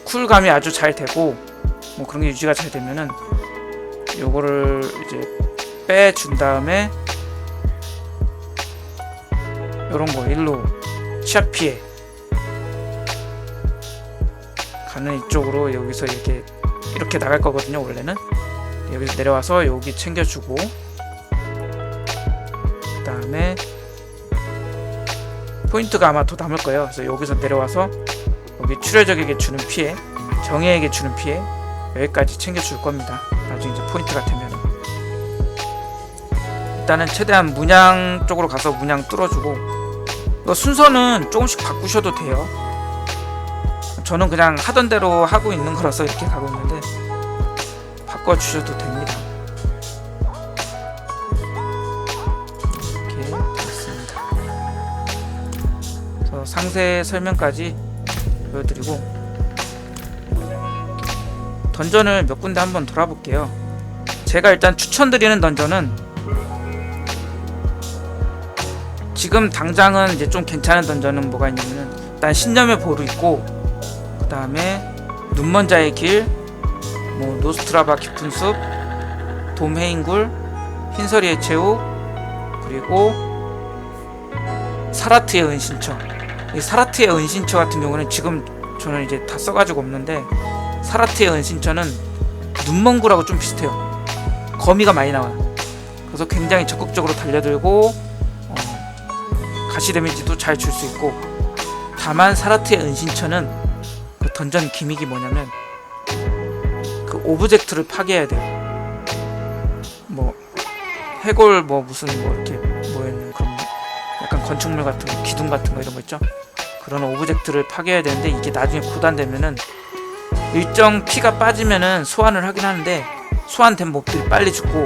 쿨감이 아주 잘 되고 뭐 그런 게 유지가 잘 되면은 요거를 이제 빼준 다음에 요런 거 일로 취약 피해 가는 이쪽으로 여기서 이렇게 나갈 거거든요. 원래는 여기서 내려와서 여기 챙겨주고 그 다음에 포인트가 아마 더 남을 거예요. 그래서 여기서 내려와서 여기 출혈적에게 주는 피해, 정예에게 주는 피해 여기까지 챙겨줄 겁니다. 나중에 이제 포인트가 되면 일단은 최대한 문양 쪽으로 가서 문양 뚫어주고 이거 순서는 조금씩 바꾸셔도 돼요. 저는 그냥 하던 대로 하고 있는 거라서 이렇게 가고 있는데 바꿔주셔도 됩니다. 이렇게 됐습니다. 그래서 상세 설명까지 보여드리고 던전을 몇 군데 한번 돌아볼게요. 제가 일단 추천드리는 던전은 지금 당장은 이제 좀 괜찮은 던전은 뭐가 있냐면은 일단 신념의 보루 있고 그 다음에 눈먼 자의 길, 뭐 노스트라바 깊은 숲, 돔헤인굴, 흰서리의 최후, 그리고 사라트의 은신처. 이 사라트의 은신처 같은 경우는 지금 저는 이제 다 써가지고 없는데 사라트의 은신처는 눈먼굴하고 좀 비슷해요. 거미가 많이 나와요. 그래서 굉장히 적극적으로 달려들고 가시 데미지도 잘 줄 수 있고 다만 사라트의 은신처는 그 던전 기믹이 뭐냐면 그 오브젝트를 파괴해야 돼요. 뭐 해골 뭐 무슨 뭐 이렇게 뭐였는 그런 약간 건축물 같은 거 기둥 같은 거 이런 거 있죠. 그런 오브젝트를 파괴해야 되는데 이게 나중에 고단되면은 일정 피가 빠지면은 소환을 하긴 하는데 소환된 몹들이 빨리 죽고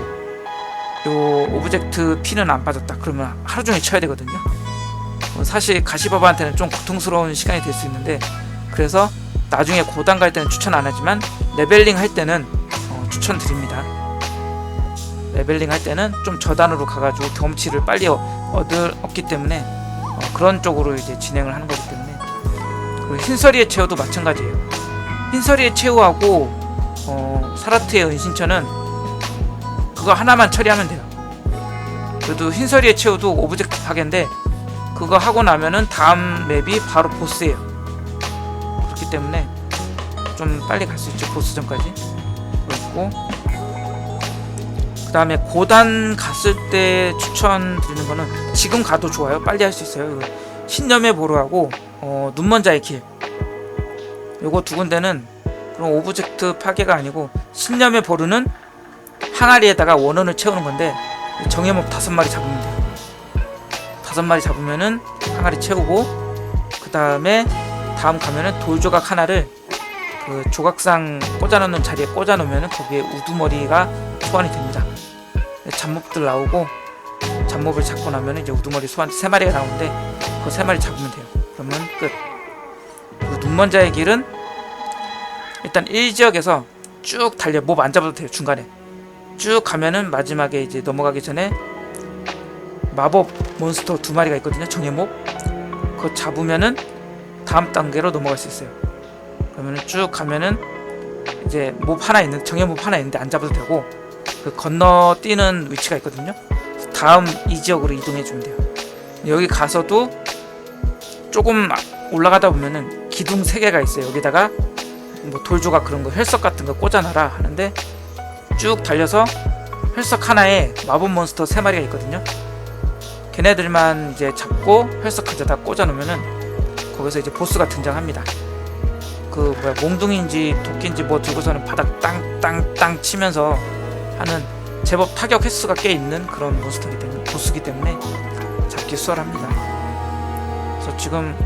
요 오브젝트 피는 안 빠졌다 그러면 하루 종일 쳐야 되거든요. 사실 가시바바한테는 좀 고통스러운 시간이 될 수 있는데 그래서 나중에 고단 갈 때는 추천 안 하지만 레벨링 할 때는 추천드립니다. 레벨링 할 때는 좀 저단으로 가가지고 경험치를 빨리 얻기 때문에 그런 쪽으로 이제 진행을 하는 거기 때문에 그리고 흰서리의 최후도 마찬가지예요. 흰서리의 최후하고 사라트의 은신처는 그거 하나만 처리하면 돼요. 그래도 흰서리의 최후도 오브젝트 파괴인데 그거 하고 나면은 다음 맵이 바로 보스예요. 그렇기 때문에 좀 빨리 갈 수 있죠. 보스전까지. 그렇고 그 다음에 고단 갔을 때 추천드리는 거는 지금 가도 좋아요. 빨리 할 수 있어요. 신념의 보루하고 눈먼 자의 길 요거 두 군데는 그런 오브젝트 파괴가 아니고 신념의 보루는 항아리에다가 원원을 채우는 건데 정예몹 5마리 잡으면 돼요. 5마리 잡으면은 항아리 채우고 그 다음에 다음 가면은 돌조각 하나를 그 조각상 꽂아놓는 자리에 꽂아놓으면은 거기에 우두머리가 소환이 됩니다. 잡몹들 나오고 잡몹을 잡고 나면은 이제 우두머리 소환 3마리가 나오는데 그 3마리 잡으면 돼요. 그러면 끝. 그리고 눈먼 자의 길은 일단 1지역에서 쭉 달려 몹 안 잡아도 돼요. 중간에 쭉 가면은 마지막에 이제 넘어가기 전에 마법 몬스터 2마리가 있거든요. 정예몹 그거 잡으면은 다음 단계로 넘어갈 수 있어요. 그러면은 쭉 가면은 이제 몹 하나 있는 정예몹 하나 있는데 안 잡아도 되고 그 건너뛰는 위치가 있거든요. 다음 이 지역으로 이동해 주면 돼요. 여기 가서도 조금 올라가다 보면은 기둥 3개가 있어요. 여기다가 뭐 돌조각 그런 거 혈석 같은 거 꽂아놔라 하는데 쭉 달려서 혈석 하나에 마법 몬스터 3마리가 있거든요. 걔네들만 이제 잡고 혈석 가져다 꽂아놓으면은 거기서 이제 보스가 등장합니다. 그 뭐야 몽둥이인지 도끼인지 뭐 들고서는 바닥 땅땅땅 치면서 하는 제법 타격 횟수가 꽤 있는 그런 몬스터기 때문에 보스기 때문에 잡기 수월합니다. 그래서 지금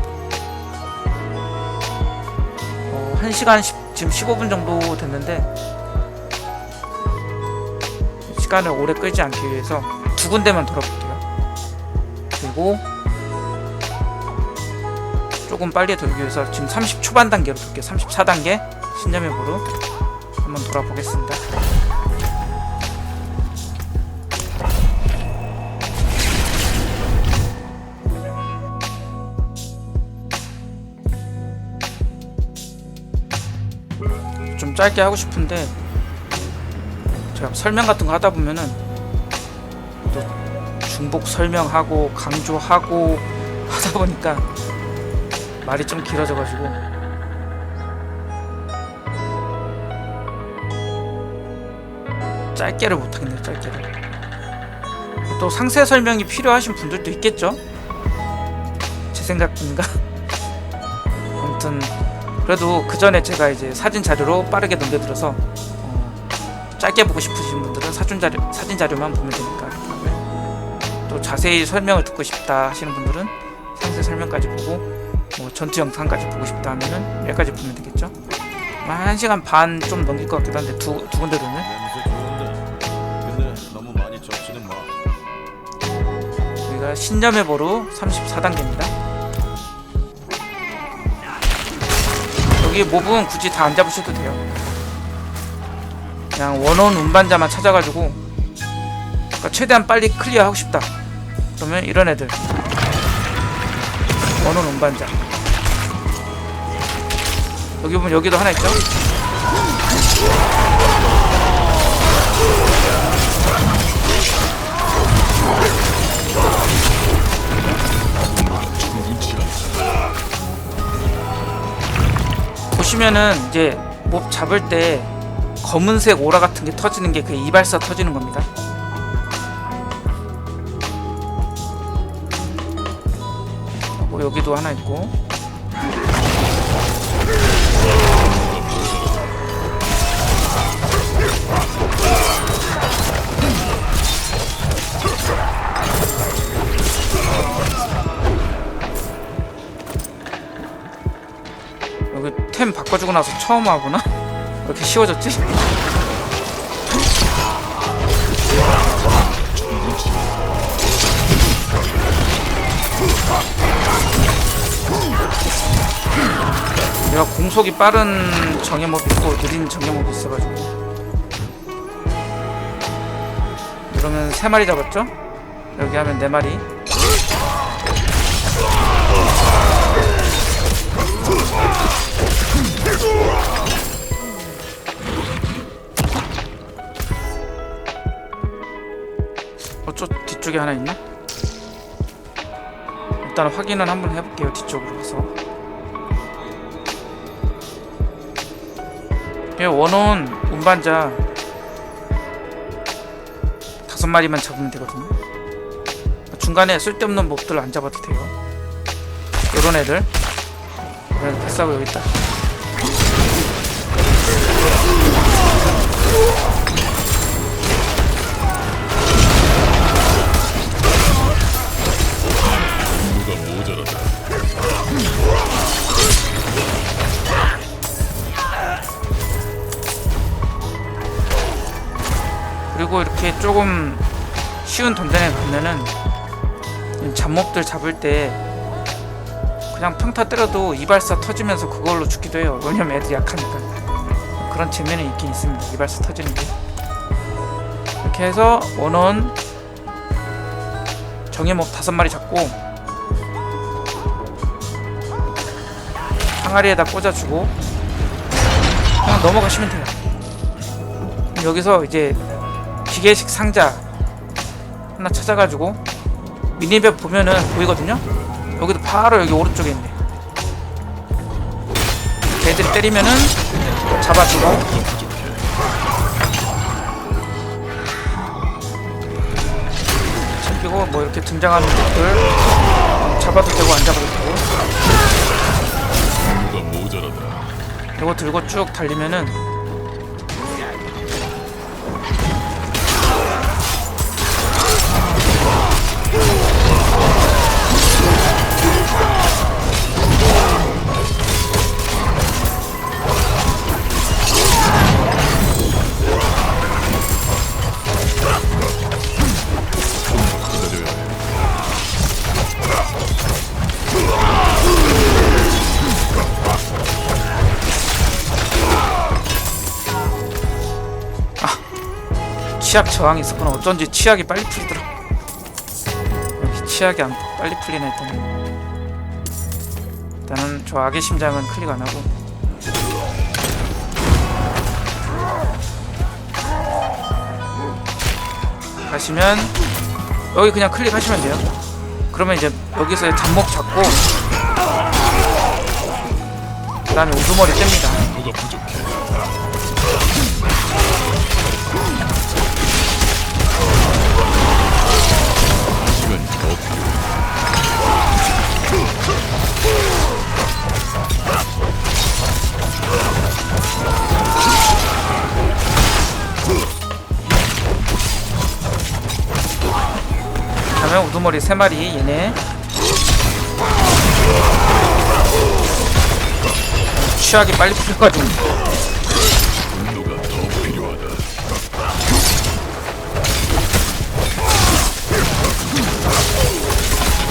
1시간 지금 15분 정도 됐는데 시간을 오래 끌지 않기 위해서 두 군데만 돌아볼게요. 그리고 조금 빨리 돌기 위해서 지금 30 초반 단계로 돌게요. 34단계 신념의 보루 한번 돌아보겠습니다. 좀 짧게 하고 싶은데 제가 설명 같은 거 하다 보면은 또 중복 설명하고 강조하고 하다 보니까 말이 좀 길어져 가지고 짧게를 못 하겠네요. 짧게를. 또 상세 설명이 필요하신 분들도 있겠죠? 제 생각인가? 아무튼 그래도 그 전에 제가 이제 사진 자료로 빠르게 넘겨들어서 짧게 보고 싶으신 분들은 사진 자료만 보면 되니까. 또 자세히 설명을 듣고 싶다 하시는 분들은 상세 설명까지 보고 뭐 전투 영상까지 보고 싶다 하면은 여기까지 보면 되겠죠. 1시간 반 좀 넘길 것 같기도 한데 두 군데 도는. 근데 너무 많이 적지는 마. 여기가 신념의 보루 34단계입니다. 여기 몹은 굳이 다 안 잡으셔도 돼요. 그냥 원원 운반자만 찾아가지고, 그러니까 최대한 빨리 클리어하고 싶다 그러면 이런 애들 원원 운반자. 여기 보면 여기도 하나 있죠. 보시면은 이제 몹 잡을 때 검은색 오라 같은 게 터지는 게 그 이발사 터지는 겁니다. 뭐 여기도 하나 있고. 여기 템 바꿔주고 나서 처음 하구나? 왜 이렇게 쉬워졌지? 내가 공속이 빠른 정예몹이 있고 느린 정예몹이 있어가지고. 이러면 3마리 잡았죠? 여기 하면 4마리. 저 뒤쪽에 하나 있나? 일단 확인은 한번 해볼게요. 뒤쪽으로 가서. 예, 원원 운반자 5마리만 잡으면 되거든요. 중간에 쓸데없는 몹들 안 잡아도 돼요. 요런 애들. 그래서 패스하고 여기 있다. 그리고 이렇게 조금 쉬운 던전에 가면은 잡몹들 잡을 때 그냥 평타 때려도 이발사 터지면서 그걸로 죽기도 해요. 왜냐면 애들이 약하니까. 그런 재미는 있긴 있습니다. 이발사 터지는 게. 이렇게 해서 원원 정예몹 5마리 잡고 항아리에다 꽂아주고 그냥 넘어가시면 돼요. 여기서 이제 기계식 상자 하나 찾아가지고 미니맵 보면은 보이거든요? 여기도 바로 여기 오른쪽에 있네. 걔들이 때리면은 잡아주고, 챙기고 뭐 이렇게 등장하는 것들 잡아도 되고 안 잡아도 되고. 이거 들고 쭉 달리면은 치약 저항이 있었구나. 어쩐지 치약이 빨리 풀리더라. 여기 치약이 빨리 풀리네 했더니. 일단은 저 악의 심장은 클릭 안하고 가시면 여기 그냥 클릭하시면 돼요. 그러면 이제 여기서 잡목 잡고 그 다음에 우두머리 뗍니다. 뭐가 부족해. 시간이 더 필요해. 그러면 우두머리 3마리 얘네 취하기 빨리 풀려가지고 분노가 더 필요하다.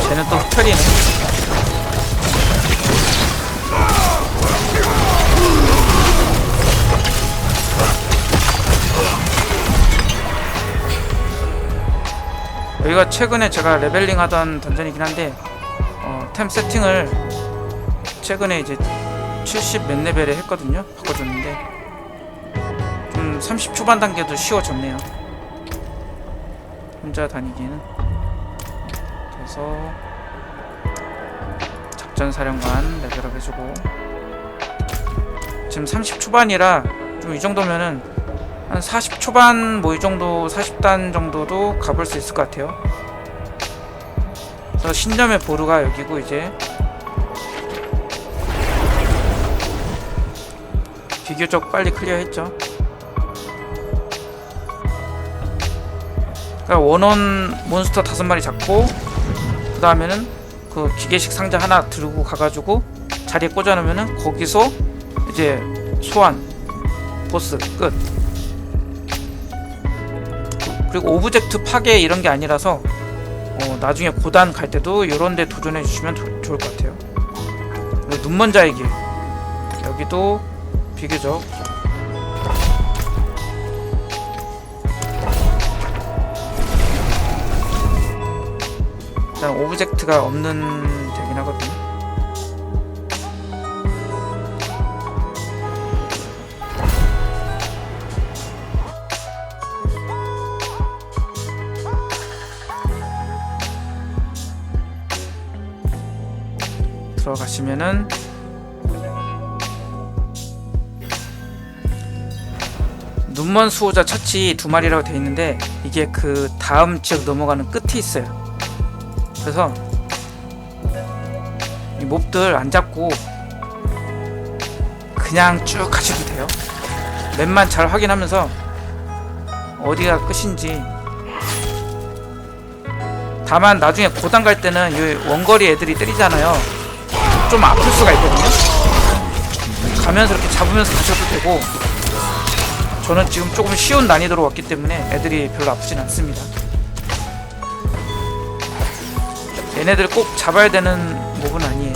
쟤는 또 흡혈이네. 여기가 최근에 제가 레벨링 하던 던전이긴 한데 템 세팅을 최근에 이제 70 몇 레벨에 했거든요. 바꿔줬는데 좀 30 초반 단계도 쉬워졌네요. 혼자 다니기에는. 그래서 작전사령관 레벨업 해주고 지금 30 초반이라 좀 이 정도면은 한 40 초반 뭐 이 정도 40단 정도도 가볼 수 있을 것 같아요. 그래서 신점의 보루가 여기고 이제 비교적 빨리 클리어했죠. 그러니까 원원 몬스터 5마리 잡고 그 다음에는 그 기계식 상자 하나 들고 가가지고 자리에 꽂아놓으면은 거기서 이제 소환 보스 끝. 그리고 오브젝트 파괴 이런 게 아니라서 나중에 고단 갈 때도 이런 데 도전해 주시면 좋을 것 같아요. 그리고 눈먼자의 길 여기도 비교적 일단 오브젝트가 없는 되긴 하거든요. 들어가시면은 눈먼 수호자 처치 2마리라고 되어 있는데 이게 그 다음 지역 넘어가는 끝에 있어요. 그래서 이 몹들 안 잡고 그냥 쭉 가셔도 돼요. 맵만 잘 확인하면서 어디가 끝인지. 다만 나중에 고단 갈 때는 이 원거리 애들이 때리잖아요. 좀 아플 수가 있거든요. 가면서 이렇게 잡으면서 가셔도 되고 저는 지금 조금 쉬운 난이도로 왔기 때문에 애들이 별로 아프진 않습니다. 얘네들 꼭 잡아야 되는 몹은 아니에요.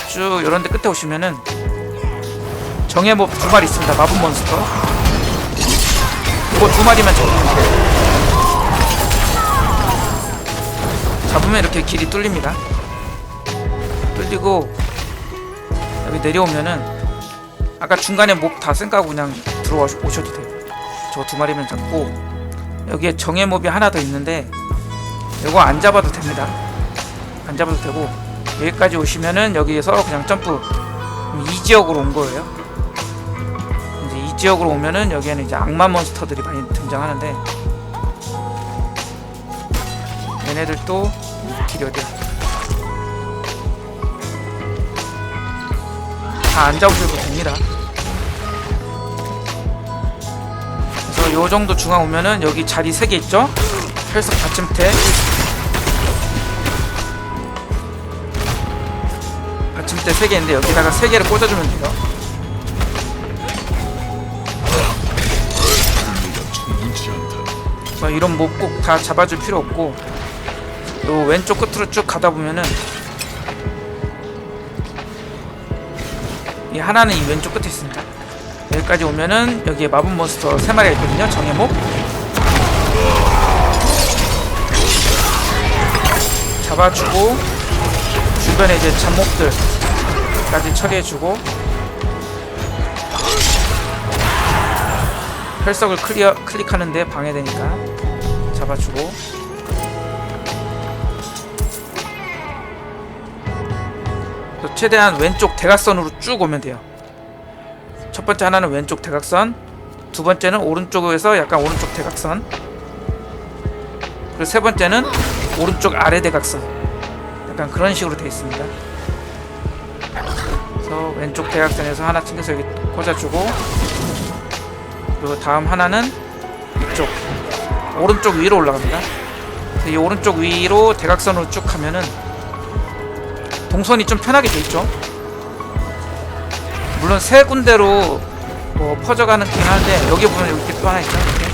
쭉 요런데 끝에 오시면은 정예 몹 2마리 있습니다. 마법 몬스터 이거 2마리만 잡으면 돼요. 잡으면 이렇게 길이 뚫립니다. 뚫리고 여기 내려오면은 아까 중간에 몹 다 쌩까고 그냥 들어오셔도 돼요. 저 2마리면 잡고 여기에 정예 몹이 하나 더 있는데 이거 안 잡아도 됩니다. 안 잡아도 되고 여기까지 오시면은 여기에서 그냥 점프 이 지역으로 온 거예요. 이제 이 지역으로 오면은 여기에는 이제 악마 몬스터들이 많이 등장하는데 얘네들도 길이 어디야? 다 안 잡으셔도 됩니다. 그래서 요 정도 중앙 오면은 여기 자리 3개 있죠? 혈석 받침대 받침대 3개인데 여기다가 3개를 꽂아주면 돼요. 그래서 이런 몹 꼭 다 잡아줄 필요 없고 요 왼쪽 끝으로 쭉 가다 보면은 이 하나는 이 왼쪽 끝에 있습니다. 여기까지 오면은 여기에 마법 몬스터 3마리가 있거든요. 정예몹 잡아주고 주변에 이제 잡목들까지 처리해주고 혈석을 클릭하는데 방해되니까 잡아주고 또 최대한 왼쪽 대각선으로 쭉 오면 돼요. 첫 번째 하나는 왼쪽 대각선, 두 번째는 오른쪽에서 약간 오른쪽 대각선, 그리고 세 번째는 오른쪽 아래 대각선. 약간 그런 식으로 되어 있습니다. 그래서 왼쪽 대각선에서 하나 챙겨서 여기 꽂아주고, 그리고 다음 하나는 이쪽 오른쪽 위로 올라갑니다. 이 오른쪽 위로 대각선으로 쭉 하면은 동선이 좀 편하게 돼 있죠. 물론 세 군데로 뭐 퍼져가는 긴 한데, 여기 보면 이렇게 또 하나 있죠. 이렇게.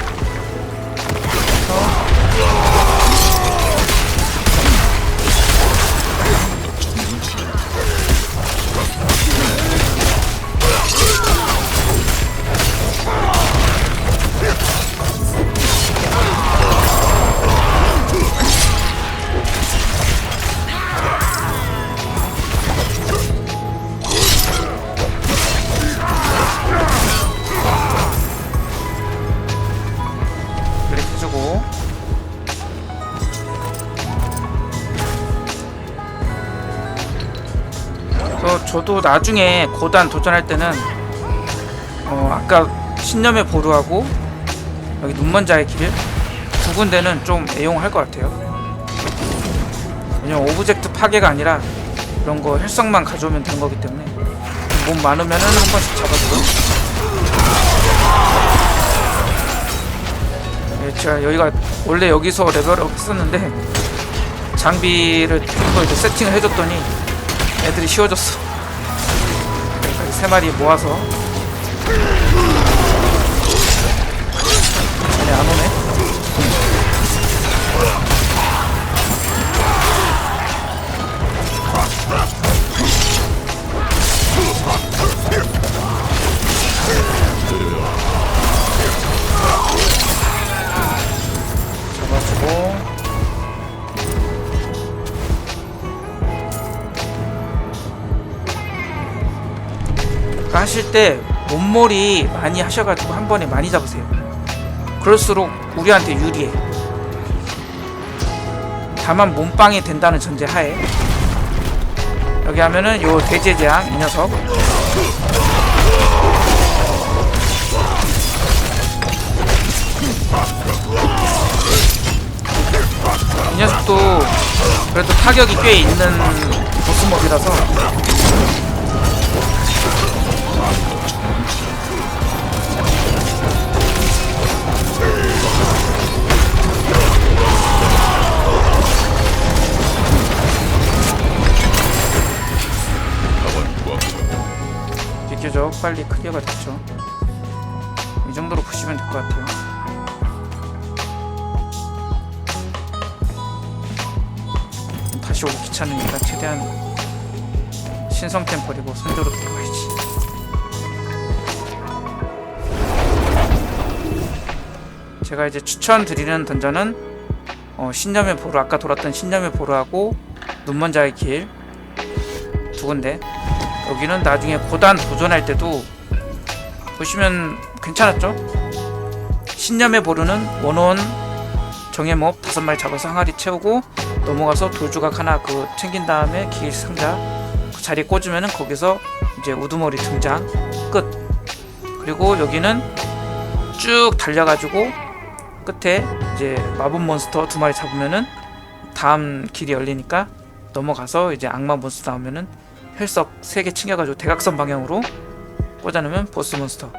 저도 나중에 고단 도전할 때는 아까 신념의 보루하고 여기 눈먼자의 길 두 군데는 좀 애용할 것 같아요. 왜냐면 오브젝트 파괴가 아니라 이런 거 혈성만 가져오면 되는 거기 때문에 몸 많으면은 한 번씩 잡아주고. 네, 제가 여기가 원래 여기서 레벨업 했었는데 장비를 좀 더 이제 세팅을 해줬더니 애들이 쉬워졌어. 여기까지 3마리 모아서. 얘네 안 오네. 잡아주고. 하실 때 몸몰이 많이 하셔가지고 한 번에 많이 잡으세요. 그럴수록 우리한테 유리해. 다만 몸빵이 된다는 전제 하에. 여기 하면은 요 대제재앙 이 녀석, 이 녀석도 그래도 타격이 꽤 있는 보스몹이라서 비교적 빨리 클리어가 됐죠. 이 정도로 보시면 될 것 같아요. 다시 오기 귀찮으니까 최대한 신성템 버리고 손조로 들어가야지. 제가 이제 추천드리는 던전은 신념의 보루, 아까 돌았던 신념의 보루하고 눈먼자의 길 두 군데. 여기는 나중에 고단 도전할 때도 보시면 괜찮았죠? 신념의 보루는 원원 정예몹 5마리 잡아서 항아리 채우고 넘어가서 돌조각 하나 챙긴 다음에 길 상자 그 자리에 꽂으면은 거기서 이제 우두머리 등장 끝. 그리고 여기는 쭉 달려가지고 끝에 이제 마법 몬스터 2마리 잡으면은 다음 길이 열리니까 넘어가서 이제 악마 몬스터 나오면은 혈석 3개 챙겨가지고 대각선 방향으로 꽂아놓으면 보스 몬스터.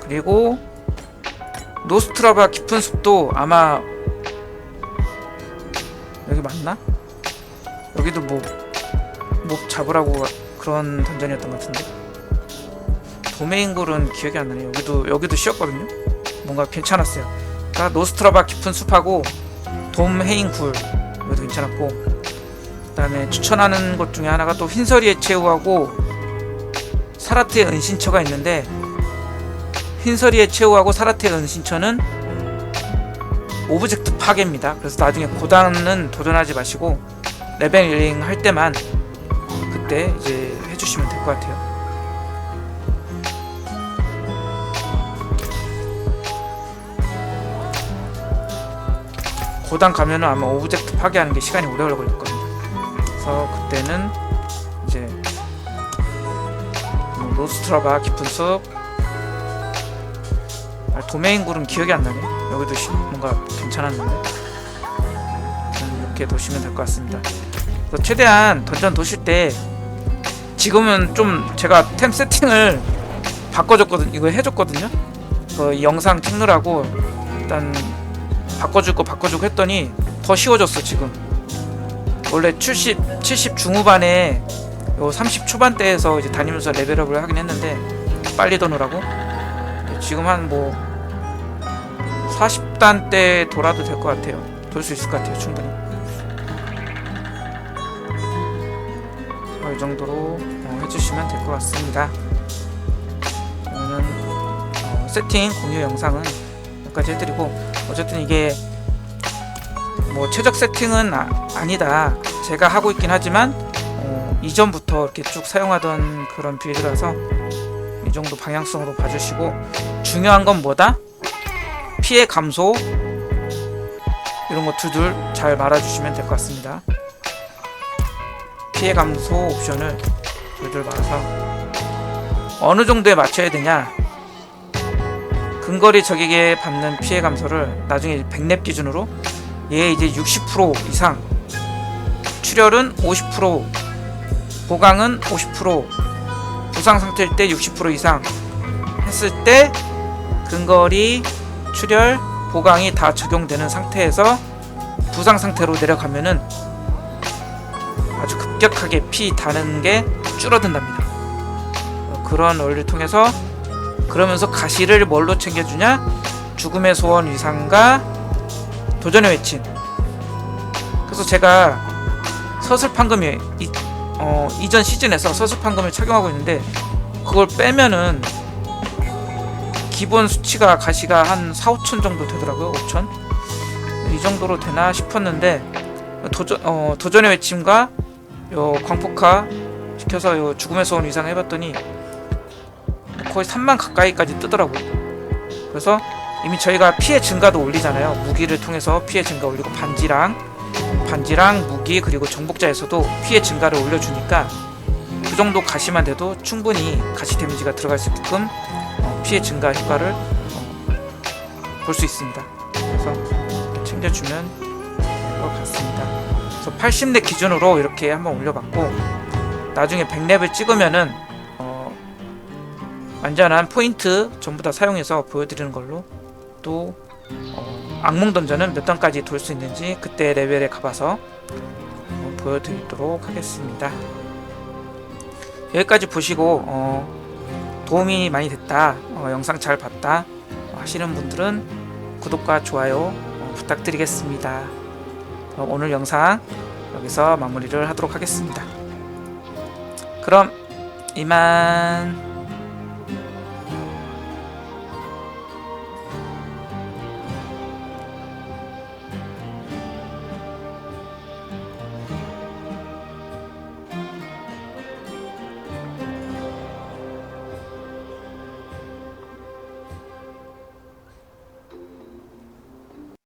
그리고 노스트라바 깊은 숲도 아마 여기 맞나? 여기도 몹 잡으라고 그런 던전이었던 것 같은데 도메인굴은 기억이 안 나네요. 여기도 쉬웠거든요. 뭔가 괜찮았어요. 그러니까 노스트라바 깊은 숲하고 돔헤인굴 이것도 괜찮았고, 그 다음에 추천하는 것 중에 하나가 또 흰서리의 최후하고 사라트의 은신처가 있는데, 흰서리의 최후하고 사라트의 은신처는 오브젝트 파괴입니다. 그래서 나중에 고단은 도전하지 마시고 레벨링 할 때만 그때 이제 해주시면 될 것 같아요. 고단 가면은 아마 오브젝트 파괴하는 게 시간이 오래 걸렸거든요. 그래서 그때는 이제 노스트라바 깊은 숲, 도메인 굴은 기억이 안 나네. 여기도 뭔가 괜찮았는데 이렇게 도시면 될 것 같습니다. 그래서 최대한 던전 도실 때 지금은 좀 제가 템 세팅을 바꿔줬거든요. 이거 해줬거든요. 그 영상 찍느라고 일단 바꿔줄 거 바꿔주고 했더니 더 쉬워졌어. 지금 원래 70 중후반에 요 30 초반대에서 이제 다니면서 레벨업을 하긴 했는데 빨리 도느라고 지금 한 뭐 40단대 돌아도 될 것 같아요. 돌 수 있을 것 같아요. 충분히. 이 정도로 해주시면 될 것 같습니다. 그러면 세팅 공유 영상은 여기까지 해드리고, 어쨌든 이게 뭐 최적 세팅은 아니다. 제가 하고 있긴 하지만 이전부터 이렇게 쭉 사용하던 그런 빌드라서 이 정도 방향성으로 봐주시고, 중요한 건 뭐다? 피해 감소 이런 거 두들 잘 말아주시면 될 것 같습니다. 피해 감소 옵션을 둘둘 말아서 어느 정도에 맞춰야 되냐, 근거리 적에게 받는 피해 감소를 나중에 100렙 기준으로 얘 이제 60% 이상, 출혈은 50%, 보강은 50%, 부상 상태일 때 60% 이상 했을 때 근거리, 출혈, 보강이 다 적용되는 상태에서 부상 상태로 내려가면은 아주 급격하게 피 다는 게 줄어든답니다. 그런 원리를 통해서, 그러면서 가시를 뭘로 챙겨주냐? 죽음의 소원 위상과 도전의 외침. 그래서 제가 서슬판금이 이전 시즌에서 서슬판금을 착용하고 있는데, 그걸 빼면은 기본 수치가 가시가 한 4-5천 정도 되더라고요. 5천 이 정도로 되나 싶었는데, 도전의 외침과 요 광폭화 시켜서 요 죽음의 소원 위상 해봤더니 거의 3만 가까이까지 뜨더라고요. 그래서 이미 저희가 피해 증가도 올리잖아요. 무기를 통해서 피해 증가 올리고, 반지랑 무기 그리고 정복자에서도 피해 증가를 올려주니까 그 정도 가시만 돼도 충분히 가시 데미지가 들어갈 수 있게끔 피해 증가 효과를 볼 수 있습니다. 그래서 챙겨주면 될 것 같습니다. 그래서 80렙 기준으로 이렇게 한번 올려봤고, 나중에 100렙을 찍으면은 완전한 포인트 전부 다 사용해서 보여드리는 걸로, 또 악몽 던전은 몇 단까지 돌 수 있는지 그때 레벨에 가봐서 보여드리도록 하겠습니다. 여기까지 보시고 도움이 많이 됐다, 영상 잘 봤다 하시는 분들은 구독과 좋아요 부탁드리겠습니다. 그럼 오늘 영상 여기서 마무리를 하도록 하겠습니다. 그럼 이만.